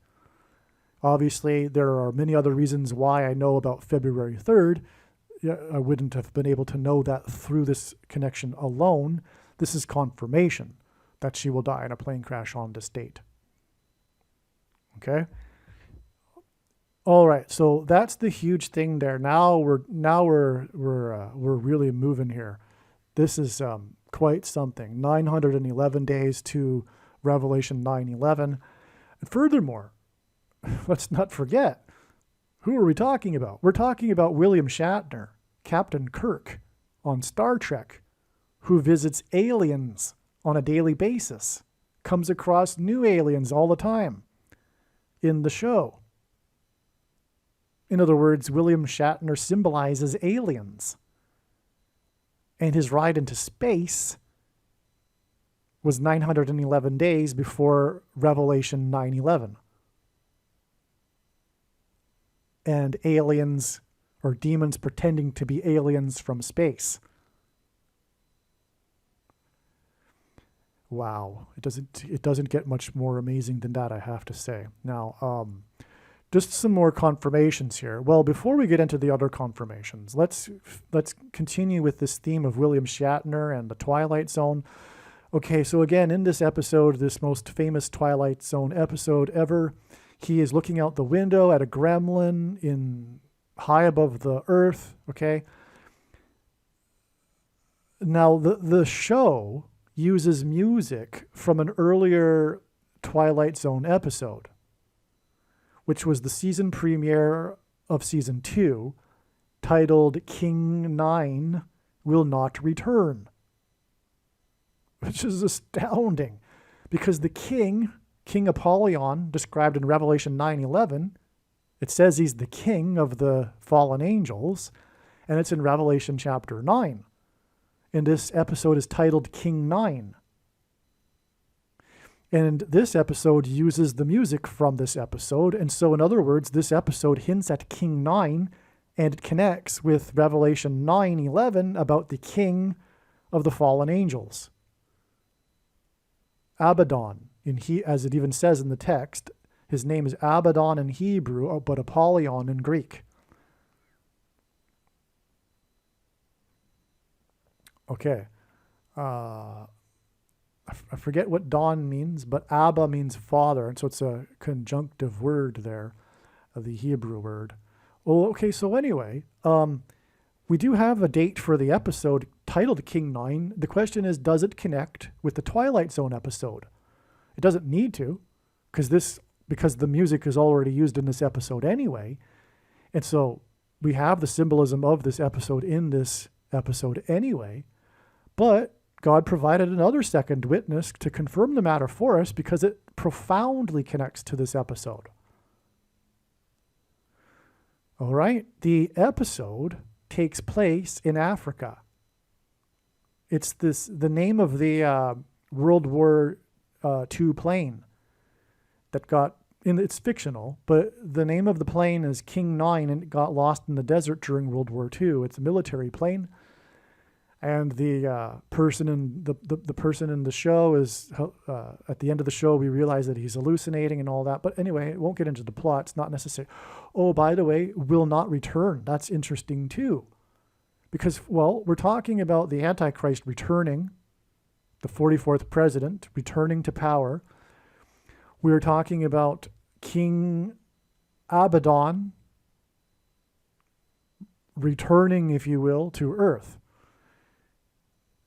Obviously, there are many other reasons why I know about February 3rd. I wouldn't have been able to know that through this connection alone. This is confirmation that she will die in a plane crash on this date. Okay? All right, so that's the huge thing there. Now we're really moving here. This is quite something. 911 days to Revelation 9:11. And furthermore, let's not forget, who are we talking about? We're talking about William Shatner, Captain Kirk on Star Trek, who visits aliens on a daily basis, comes across new aliens all the time in the show. In other words, William Shatner symbolizes aliens. And his ride into space was 911 days before Revelation 9:11. And aliens or demons pretending to be aliens from space. Wow, it doesn't get much more amazing than that, I have to say. Now, just some more confirmations here. Well, before we get into the other confirmations, let's continue with this theme of William Shatner and the Twilight Zone. Okay, so again, in this episode, this most famous Twilight Zone episode ever, he is looking out the window at a gremlin in high above the earth, okay? Now, the show uses music from an earlier Twilight Zone episode, which was the season premiere of season 2, titled King 9 Will Not Return, which is astounding because the king Apollyon, described in Revelation 9:11, it says he's the king of the fallen angels, and it's in Revelation chapter 9. And this episode is titled King 9. And this episode uses the music from this episode. And so, in other words, this episode hints at King 9, and it connects with Revelation 9:11 about the king of the fallen angels. Abaddon, as it even says in the text, his name is Abaddon in Hebrew, but Apollyon in Greek. Okay. I forget what Don means, but Abba means father, and so it's a conjunctive word there, the Hebrew word. Well, okay, so anyway, we do have a date for the episode titled King 9. The question is, does it connect with the Twilight Zone episode? It doesn't need to, because the music is already used in this episode anyway. And so we have the symbolism of this episode in this episode anyway. But God provided another second witness to confirm the matter for us because it profoundly connects to this episode. All right, the episode takes place in Africa. It's the name of the World War II plane that it's fictional, but the name of the plane is King 9, and it got lost in the desert during World War II. It's a military plane. And the person in the person in the show is at the end of the show, we realize that he's hallucinating and all that. But anyway, it won't get into the plot. It's not necessary. Oh, by the way, will not return. That's interesting too, because we're talking about the Antichrist returning, the 44th president returning to power. We're talking about King Abaddon returning, if you will, to Earth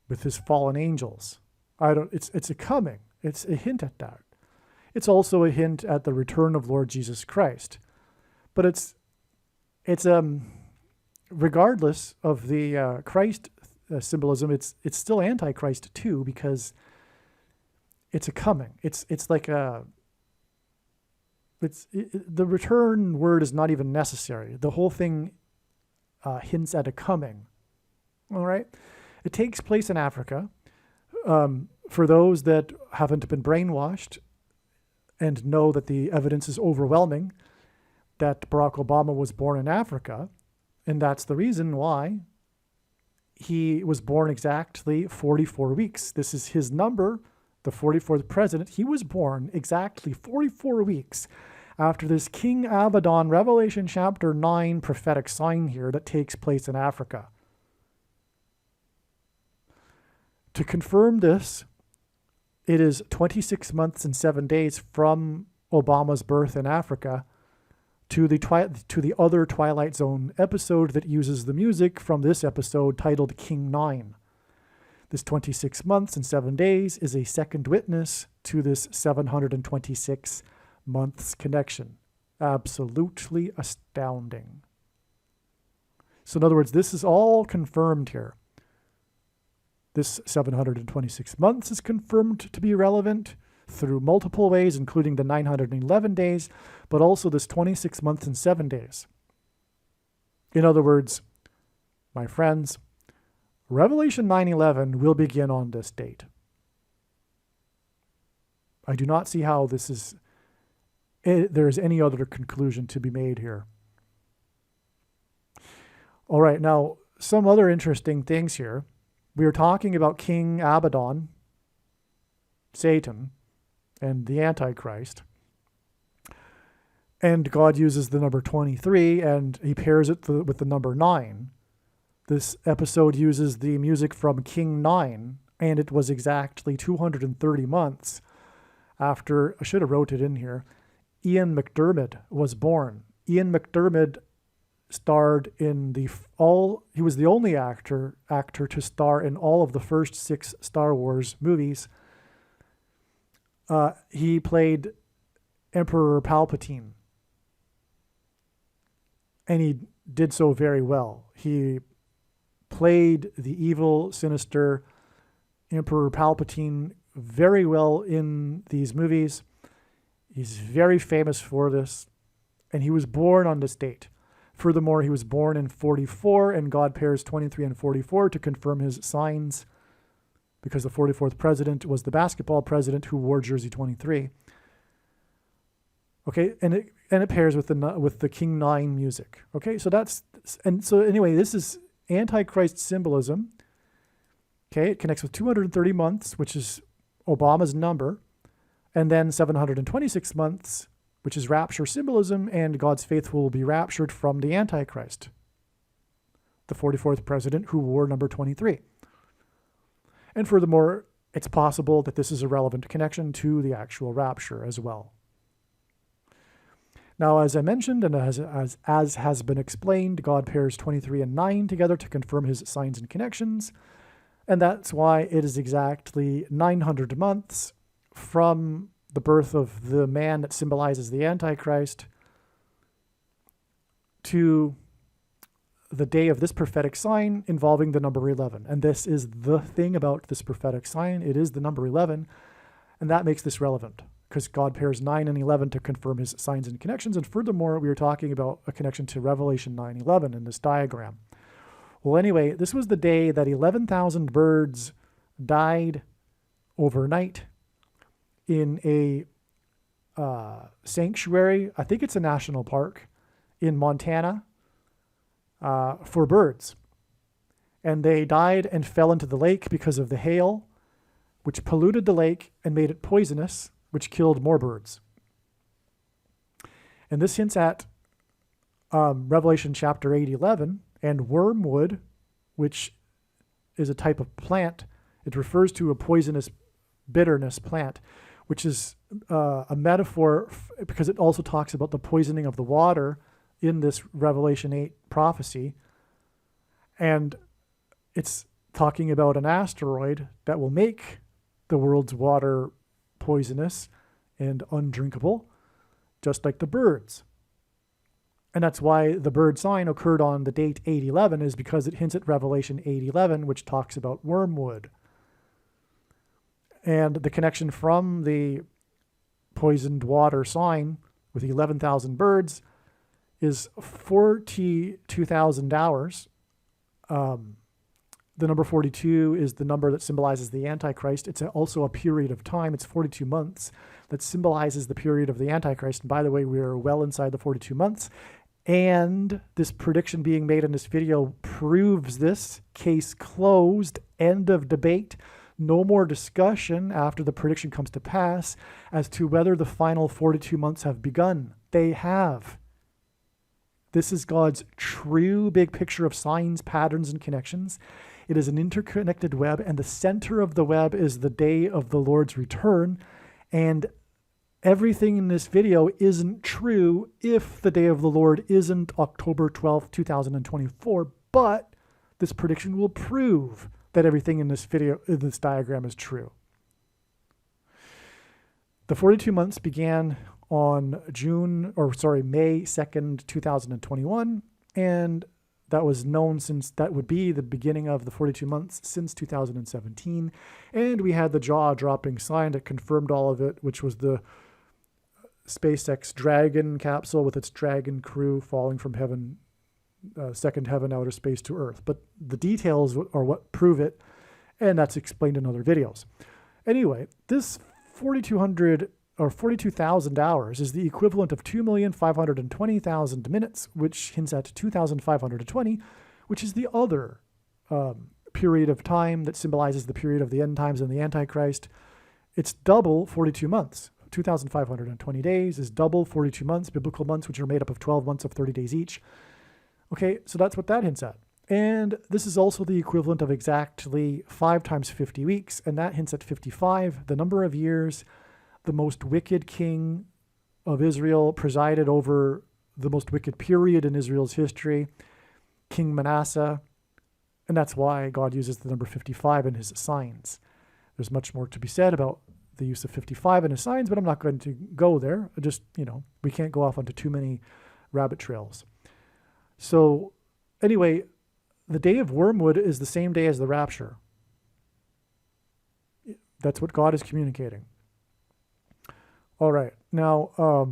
with his fallen angels. It's a coming. It's a hint at that. It's also a hint at the return of Lord Jesus Christ. But it's regardless of the Christ symbolism, it's still Antichrist too, because it's a coming. It's like the return word is not even necessary. The whole thing hints at a coming. All right. It takes place in Africa. For those that haven't been brainwashed and know that the evidence is overwhelming that Barack Obama was born in Africa, and that's the reason why he was born exactly 44 weeks. This is his number, the 44th president. He was born exactly 44 weeks after this King Abaddon, Revelation chapter 9 prophetic sign here that takes place in Africa. To confirm this, it is 26 months and 7 days from Obama's birth in Africa to the other Twilight Zone episode that uses the music from this episode titled King 9. This 26 months and 7 days is a second witness to this 726 months connection. Absolutely astounding. So in other words, this is all confirmed here. This 726 months is confirmed to be relevant through multiple ways, including the 911 days, but also this 26 months and 7 days. In other words, my friends, Revelation 9:11 will begin on this date. I do not see how there is any other conclusion to be made here. All right, now, some other interesting things here. We are talking about King Abaddon, Satan, and the Antichrist. And God uses the number 23, and he pairs it with the number 9. This episode uses the music from King 9, and it was exactly 230 months after, I should have wrote it in here, Ian McDiarmid was born. Ian McDiarmid starred in he was the only actor to star in all of the first 6 Star Wars movies. He played Emperor Palpatine, and he did so very well. He played the evil, sinister Emperor Palpatine very well in these movies. He's very famous for this, and he was born on this date. Furthermore, he was born in 44, and God pairs 23 and 44 to confirm his signs, because the 44th president was the basketball president who wore jersey 23. Okay, and it pairs with the King 9 music. Okay, so anyway, this is Antichrist symbolism. Okay, it connects with 230 months, which is Obama's number, and then 726 months, which is rapture symbolism, and God's faithful will be raptured from the Antichrist, the 44th president who wore number 23. And furthermore, it's possible that this is a relevant connection to the actual rapture as well. Now, as I mentioned, and as has been explained, God pairs 23 and 9 together to confirm his signs and connections, and that's why it is exactly 900 months from the birth of the man that symbolizes the Antichrist to the day of this prophetic sign involving the number 11. And this is the thing about this prophetic sign. It is the number 11, and that makes this relevant because God pairs 9 and 11 to confirm his signs and connections. And furthermore, we are talking about a connection to Revelation 9:11 in this diagram. Well, anyway, this was the day that 11,000 birds died overnight in a sanctuary. I think it's a national park in Montana for birds. And they died and fell into the lake because of the hail, which polluted the lake and made it poisonous, which killed more birds. And this hints at Revelation chapter 8:11, and wormwood, which is a type of plant. It refers to a poisonous bitterness plant, which is a metaphor because it also talks about the poisoning of the water in this Revelation 8 prophecy. And it's talking about an asteroid that will make the world's water poisonous and undrinkable, just like the birds. And that's why the bird sign occurred on the date 8/11, is because it hints at Revelation 8:11, which talks about wormwood. And the connection from the poisoned water sign with 11,000 birds is 42,000 hours. The number 42 is the number that symbolizes the Antichrist. It's also a period of time. It's 42 months that symbolizes the period of the Antichrist. And by the way, we are well inside the 42 months. And this prediction being made in this video proves this. Case closed. End of debate. No more discussion after the prediction comes to pass as to whether the final 42 months have begun. They have. This is God's true big picture of signs, patterns, and connections. It is an interconnected web, and the center of the web is the day of the Lord's return. And everything in this video isn't true if the day of the Lord isn't October 12th, 2024, but this prediction will prove that everything in this video, in this diagram, is true. The 42 months began on May 2nd, 2021, and that was known since that would be the beginning of the 42 months since 2017. And we had the jaw-dropping sign that confirmed all of it, which was the SpaceX Dragon capsule with its Dragon crew falling from heaven, second heaven, outer space to Earth. But the details are what prove it, and that's explained in other videos. Anyway, this 4,200 or 42,000 hours is the equivalent of 2,520,000 minutes, which hints at 2,520, which is the other period of time that symbolizes the period of the end times and the Antichrist. It's double 42 months. 2,520 days is double 42 months, biblical months, which are made up of 12 months of 30 days each. Okay, so that's what that hints at. And this is also the equivalent of exactly 5 times 50 weeks, and that hints at 55, the number of years the most wicked king of Israel presided over the most wicked period in Israel's history, King Manasseh. And that's why God uses the number 55 in his signs. There's much more to be said about the use of 55 in his signs, but I'm not going to go there. Just, we can't go off onto too many rabbit trails. So anyway, the day of Wormwood is the same day as the rapture. That's what God is communicating. All right. Now,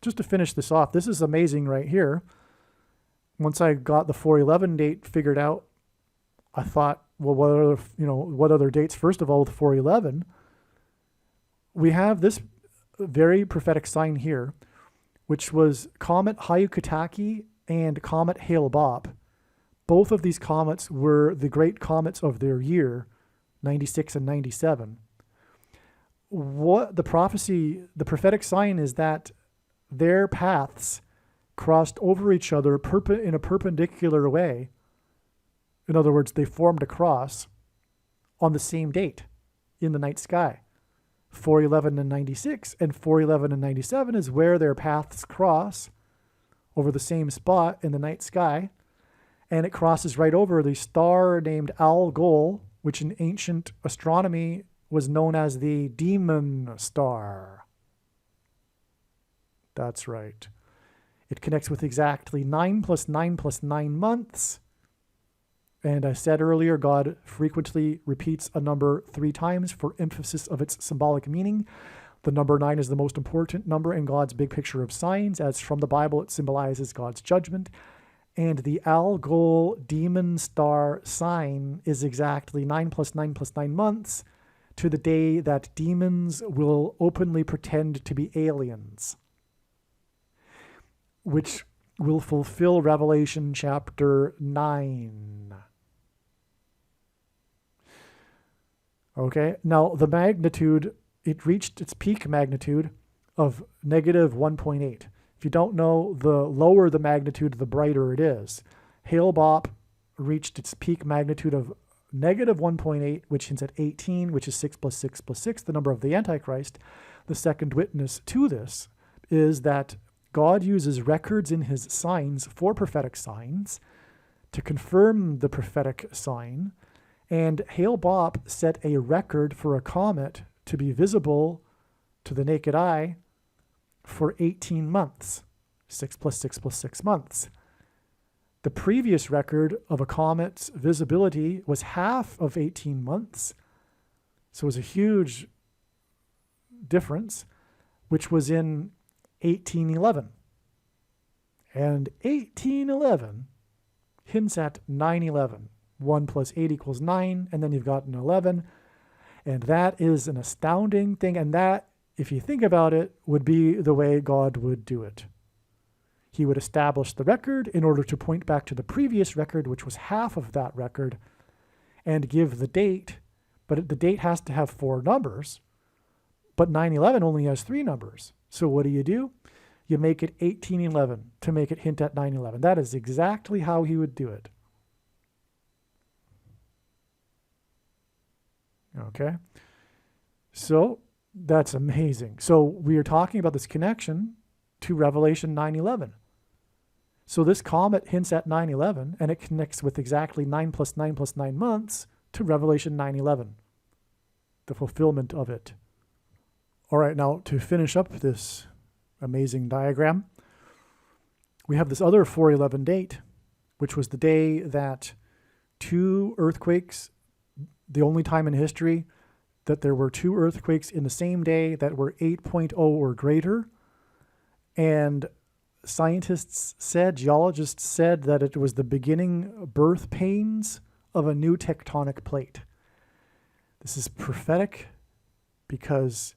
just to finish this off, this is amazing right here. Once I got the 411 date figured out, I thought, well, what other dates? First of all, with 411, we have this very prophetic sign here, which was Comet Hyakutake and Comet Hale-Bopp. Both of these comets were the great comets of their year, 96 and 97. What the prophetic sign is that their paths crossed over each other in a perpendicular way. In other words, they formed a cross on the same date in the night sky. 411 and 96, and 411 and 97 is where their paths cross over the same spot in the night sky, and it crosses right over the star named Algol, which in ancient astronomy was known as the demon star. That's right. It connects with exactly 9 plus 9 plus 9 months. And I said earlier, God frequently repeats a number 3 times for emphasis of its symbolic meaning. The number 9 is the most important number in God's big picture of signs, as from the Bible it symbolizes God's judgment. And the Algol demon star sign is exactly 9 plus 9 plus 9 months to the day that demons will openly pretend to be aliens, which will fulfill Revelation chapter 9. Okay, now the magnitude, it reached its peak magnitude of negative 1.8. If you don't know, the lower the magnitude, the brighter it is. Hale-Bopp reached its peak magnitude of negative 1.8, which hints at 18, which is 6 plus 6 plus 6, the number of the Antichrist. The second witness to this is that God uses records in his signs for prophetic signs to confirm the prophetic sign. And Hale-Bopp set a record for a comet to be visible to the naked eye for 18 months, 6 plus 6 plus 6 months. The previous record of a comet's visibility was half of 18 months. So it was a huge difference, which was in 1811. And 1811 hints at 9/11. 1 plus 8 equals 9, and then you've got an 11. And that is an astounding thing. And that, if you think about it, would be the way God would do it. He would establish the record in order to point back to the previous record, which was half of that record, and give the date, but the date has to have 4 numbers, but 9/11 only has 3 numbers. So what do? You make it 1811 to make it hint at 9/11. That is exactly how he would do it. Okay. So that's amazing. So we are talking about this connection to Revelation 9/11. So this comet hints at 9/11, and it connects with exactly 9 plus 9 plus 9 months to Revelation 9/11, the fulfillment of it. All right, now to finish up this amazing diagram, we have this other 4/11 date, which was the day that 2 earthquakes, the only time in history that there were 2 earthquakes in the same day that were 8.0 or greater. And scientists said, geologists said that it was the beginning birth pains of a new tectonic plate. This is prophetic because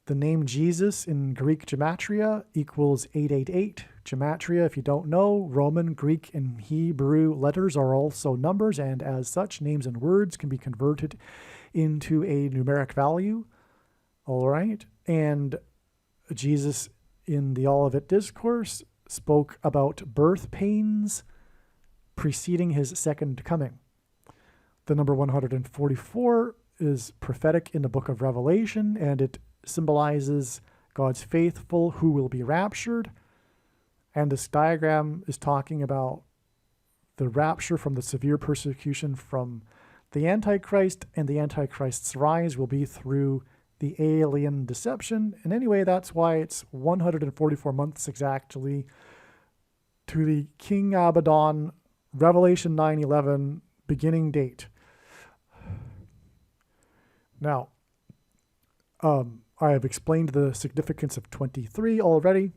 the name Jesus in Greek gematria equals 888. Gematria, if you don't know, Roman, Greek, and Hebrew letters are also numbers, and as such, names and words can be converted into a numeric value. All right. And Jesus in the Olivet Discourse spoke about birth pains preceding his second coming. The number 144 is prophetic in the book of Revelation, and it symbolizes God's faithful who will be raptured. And this diagram is talking about the rapture from the severe persecution from the Antichrist, and the Antichrist's rise will be through the alien deception. And anyway, that's why it's 144 months exactly to the King Abaddon Revelation 9/11 beginning date. Now, I have explained the significance of 23 already.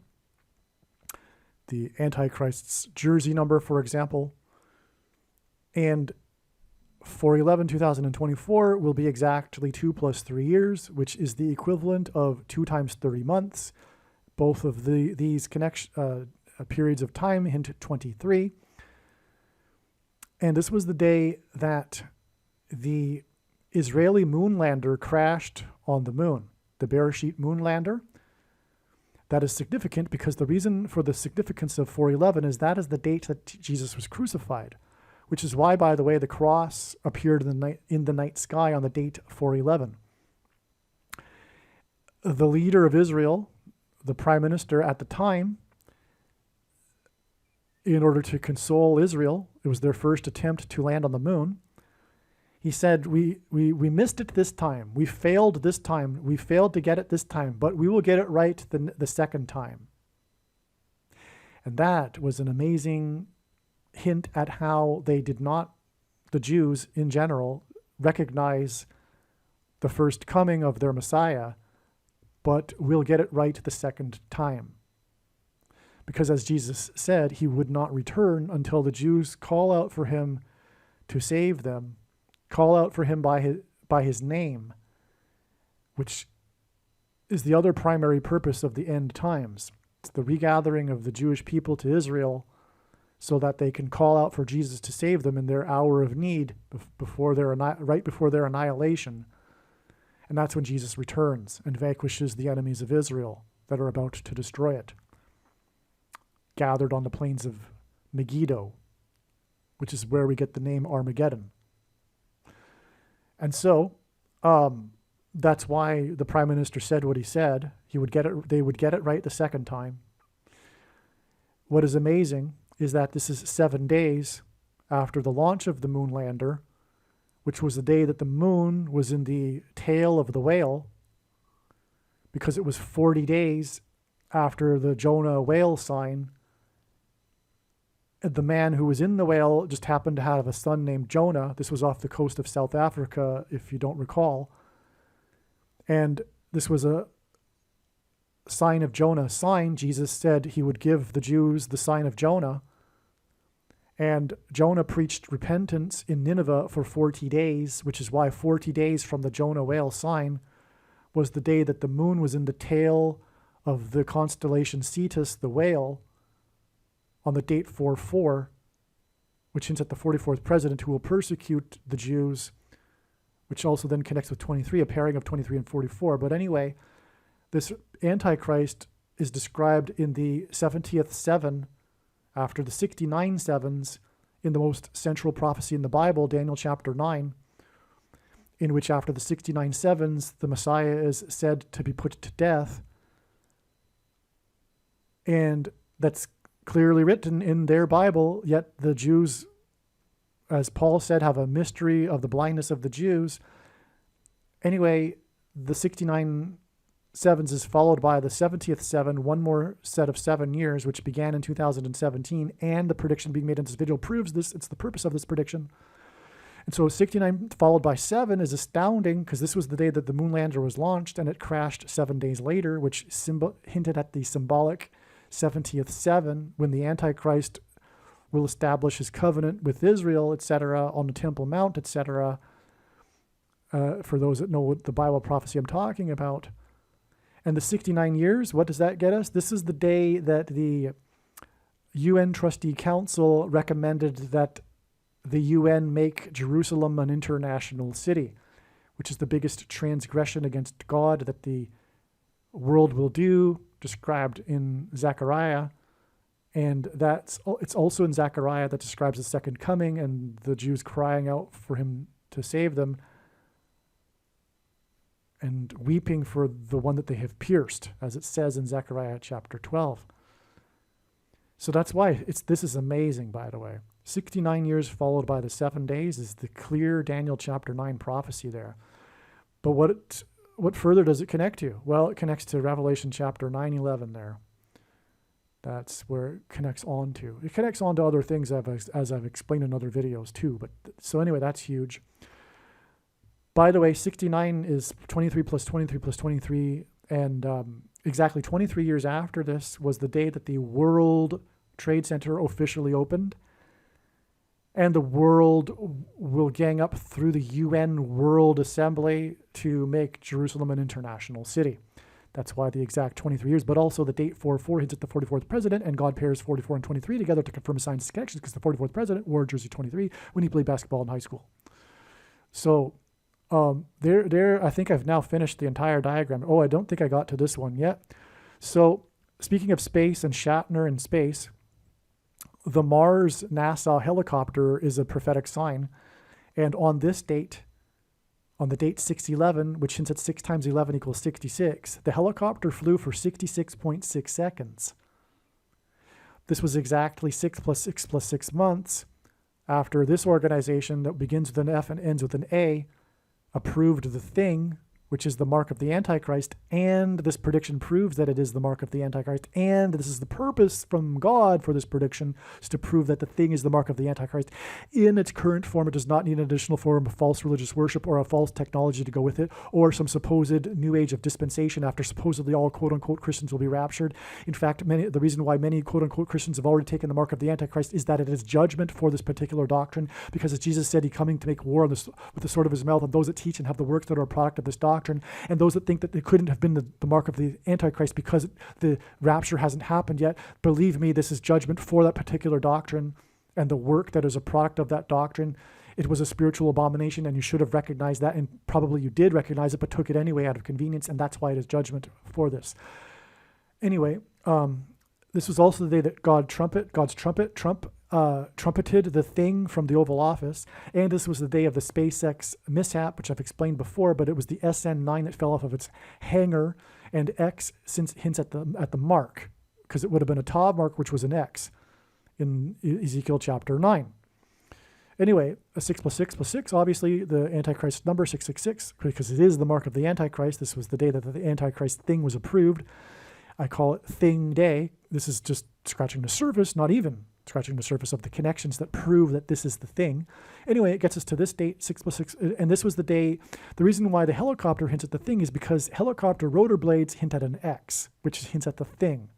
The Antichrist's jersey number, for example. And 4/11, 2024 will be exactly 2 plus 3 years, which is the equivalent of 2 times 30 months. Both of these periods of time hint at 23. And this was the day that the Israeli moonlander crashed on the moon, the Bereshit moonlander. That is significant because the reason for the significance of 4/11 is that is the date that Jesus was crucified, which is why, by the way, the cross appeared in the night sky on the date 4/11. The leader of Israel, the prime minister at the time, in order to console Israel, it was their first attempt to land on the moon. He said, we missed it this time. We failed this time. We failed to get it this time, but we will get it right the second time. And that was an amazing hint at how they did not, the Jews in general, recognize the first coming of their Messiah, but we'll get it right the second time. Because as Jesus said, he would not return until the Jews call out for him to save them, call out for him by his name, which is the other primary purpose of the end times. It's the regathering of the Jewish people to Israel so that they can call out for Jesus to save them in their hour of need right before their annihilation. And that's when Jesus returns and vanquishes the enemies of Israel that are about to destroy it, gathered on the plains of Megiddo, which is where we get the name Armageddon. And so that's why the prime minister said what he said. They would get it right the second time. What is amazing is that this is 7 days after the launch of the moonlander, which was the day that the moon was in the tail of the whale, because it was 40 days after the Jonah whale sign. The man who was in the whale just happened to have a son named Jonah. This was off the coast of South Africa, if you don't recall. And this was a sign of Jonah sign. Jesus said he would give the Jews the sign of Jonah. And Jonah preached repentance in Nineveh for 40 days, which is why 40 days from the Jonah whale sign was the day that the moon was in the tail of the constellation Cetus, the whale, on the date 4-4, which hints at the 44th president who will persecute the Jews, which also then connects with 23, a pairing of 23 and 44. But anyway, this Antichrist is described in the 70th seven after the 69 sevens in the most central prophecy in the Bible, Daniel chapter 9, in which after the 69 sevens, the Messiah is said to be put to death. And that's clearly written in their Bible, yet the Jews, as Paul said, have a mystery of the blindness of the Jews. Anyway, the 69 sevens is followed by the 70th seven, one more set of 7 years, which began in 2017, and the prediction being made in this video proves this. It's the purpose of this prediction. And so 69 followed by 7 is astounding, because this was the day that the moon lander was launched, and it crashed 7 days later, which hinted at the symbolic 70th seven, when the Antichrist will establish his covenant with Israel, etc., on the Temple Mount, etc., for those that know what the Bible prophecy I'm talking about. And the 69 years, what does that get us? This is the day that the UN Trustee Council recommended that the UN make Jerusalem an international city, which is the biggest transgression against God that the world will do, described in Zechariah. And it's also in Zechariah that describes the second coming and the Jews crying out for him to save them and weeping for the one that they have pierced, as it says in Zechariah chapter 12. So that's why this is amazing, by the way. 69 years followed by the 7 days is the clear Daniel chapter 9 prophecy there. But what further does it connect to? Well, it connects to Revelation chapter 9:11 there. That's where it connects on to. It connects on to other things as I've explained in other videos too. But so anyway, that's huge. By the way, 69 is 23 plus 23 plus 23, and exactly 23 years after this was the day that the World Trade Center officially opened, and the world will gang up through the UN World Assembly to make Jerusalem an international city. That's why the exact 23 years, but also the date 4-4 hints at the 44th president, and God pairs 44 and 23 together to confirm a science connections, because the 44th president wore jersey 23 when he played basketball in high school. So I think I've now finished the entire diagram. Oh, I don't think I got to this one yet. So speaking of space and Shatner in space, the Mars NASA helicopter is a prophetic sign. And on this date, on the date 611, which hints at 6 times 11 equals 66, the helicopter flew for 66.6 seconds. This was exactly 6 plus 6 plus 6 months after this organization that begins with an F and ends with an A approved the thing, which is the mark of the Antichrist, and this prediction proves that it is the mark of the Antichrist, and this is the purpose from God for this prediction, is to prove that the thing is the mark of the Antichrist. In its current form, it does not need an additional form of false religious worship or a false technology to go with it, or some supposed new age of dispensation after supposedly all quote-unquote Christians will be raptured. In fact, the reason why many quote-unquote Christians have already taken the mark of the Antichrist is that it is judgment for this particular doctrine, because as Jesus said, he's coming to make war on this with the sword of his mouth on those that teach and have the works that are a product of this doctrine, and those that think that it couldn't have been the mark of the Antichrist because the rapture hasn't happened yet. Believe me, this is judgment for that particular doctrine and the work that is a product of that doctrine. It was a spiritual abomination, and you should have recognized that, and probably you did recognize it, but took it anyway out of convenience, and that's why it is judgment for this. Anyway, this was also the day that God's trumpet trumpeted the thing from the Oval Office, and this was the day of the SpaceX mishap, which I've explained before, but it was the SN9 that fell off of its hangar, and X hints at the mark, because it would have been a Tav mark, which was an X in Ezekiel chapter 9. Anyway, a 6 plus 6 plus 6, obviously the Antichrist number 666, because it is the mark of the Antichrist. This was the day that the Antichrist thing was approved. I call it Thing Day. This is just scratching the surface, not even scratching the surface of the connections that prove that this is the thing. Anyway, it gets us to this date, 6 plus 6, and this was the day. The reason why the helicopter hints at the thing is because helicopter rotor blades hint at an X, which hints at the thing.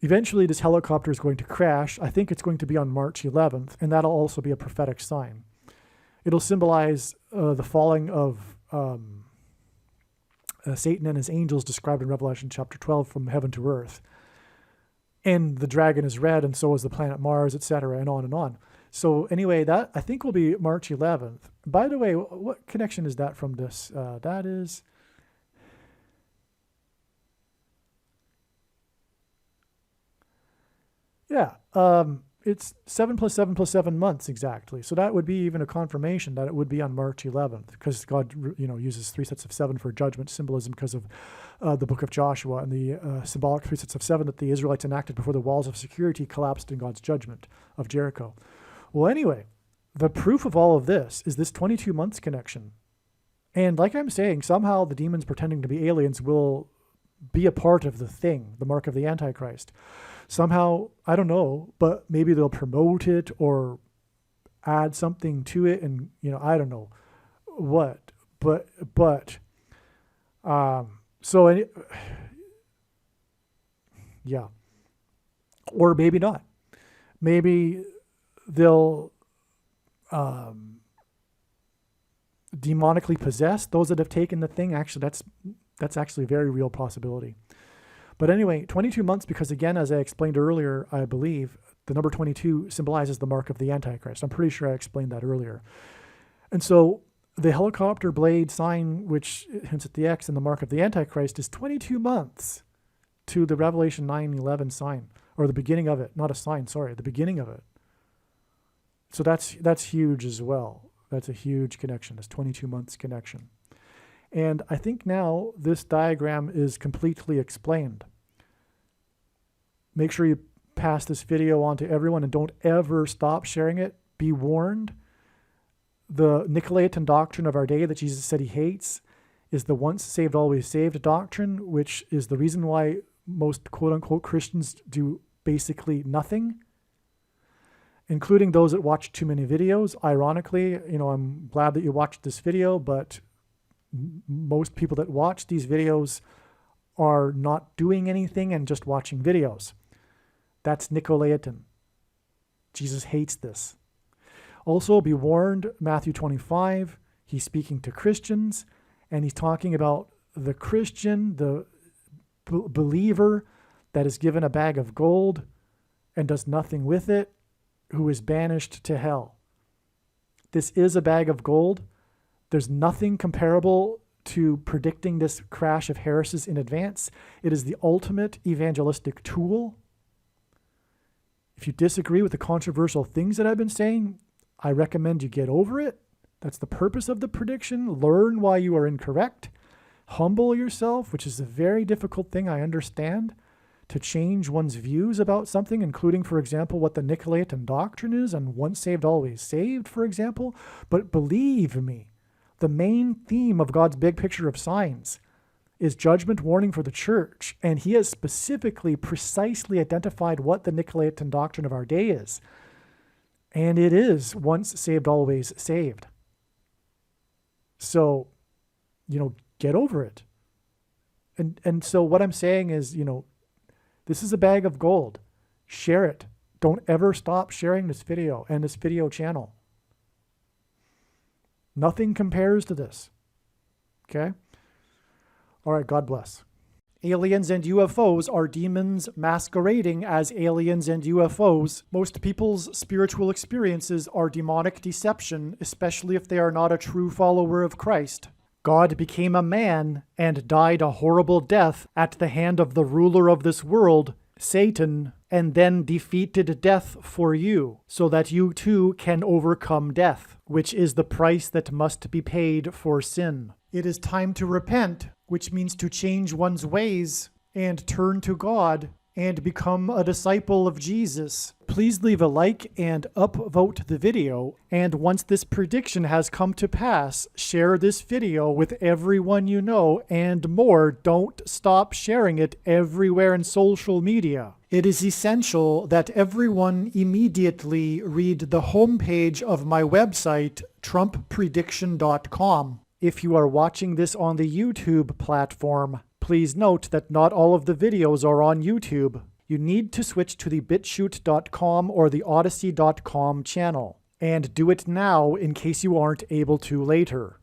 Eventually, this helicopter is going to crash. I think it's going to be on March 11th, and that'll also be a prophetic sign. It'll symbolize the falling of Satan and his angels described in Revelation chapter 12 from heaven to earth. And the dragon is red, and so is the planet Mars, etc., and on and on. So anyway, that I think will be March 11th. By the way, what connection is that from this? That is... Yeah, it's 7 plus 7 plus 7 months exactly. So that would be even a confirmation that it would be on March 11th, because God, uses 3 sets of 7 for judgment symbolism because of the book of Joshua and the symbolic 3 sets of 7 that the Israelites enacted before the walls of security collapsed in God's judgment of Jericho. Well, anyway, the proof of all of this is this 22 months connection. And like I'm saying, somehow the demons pretending to be aliens will be a part of the thing, the mark of the Antichrist. Somehow, I don't know, but maybe they'll promote it or add something to it, and I don't know what. Yeah, or maybe not. Maybe they'll demonically possess those that have taken the thing. Actually, that's actually a very real possibility. But anyway, 22 months, because again, as I explained earlier, I believe the number 22 symbolizes the mark of the Antichrist. I'm pretty sure I explained that earlier. And so the helicopter blade sign, which hints at the X and the mark of the Antichrist, is 22 months to the Revelation 9:11 sign, or the beginning of it. Not a sign, sorry, the beginning of it. So that's huge as well. That's a huge connection, this 22 months connection. And I think now this diagram is completely explained. Make sure you pass this video on to everyone and don't ever stop sharing it. Be warned. The Nicolaitan doctrine of our day that Jesus said he hates is the once saved, always saved doctrine, which is the reason why most quote-unquote Christians do basically nothing, including those that watch too many videos. Ironically, I'm glad that you watched this video, but most people that watch these videos are not doing anything and just watching videos. That's Nicolaitan. Jesus hates this. Also, be warned, Matthew 25, he's speaking to Christians, and he's talking about the Christian, the believer that is given a bag of gold and does nothing with it, who is banished to hell. This is a bag of gold. There's nothing comparable to predicting this crash of heresies in advance. It is the ultimate evangelistic tool. If you disagree with the controversial things that I've been saying, I recommend you get over it. That's the purpose of the prediction. Learn why you are incorrect. Humble yourself, which is a very difficult thing, I understand, to change one's views about something, including, for example, what the Nicolaitan doctrine is and once saved, always saved, for example. But believe me, the main theme of God's big picture of signs is judgment warning for the church. And he has specifically, precisely identified what the Nicolaitan doctrine of our day is. And it is once saved, always saved. So, get over it. And so what I'm saying is, this is a bag of gold. Share it. Don't ever stop sharing this video and this video channel. Nothing compares to this. Okay? All right, God bless. Aliens and UFOs are demons masquerading as aliens and UFOs. Most people's spiritual experiences are demonic deception, especially if they are not a true follower of Christ. God became a man and died a horrible death at the hand of the ruler of this world, Satan, and then defeated death for you, so that you too can overcome death, which is the price that must be paid for sin. It is time to repent, which means to change one's ways and turn to God and become a disciple of Jesus. Please leave a like and upvote the video. And once this prediction has come to pass, share this video with everyone you know, and more. Don't stop sharing it everywhere in social media. It is essential that everyone immediately read the homepage of my website, TrumpPrediction.com. If you are watching this on the YouTube platform, please note that not all of the videos are on YouTube. You need to switch to the BitChute.com or the Odyssey.com channel. And do it now in case you aren't able to later.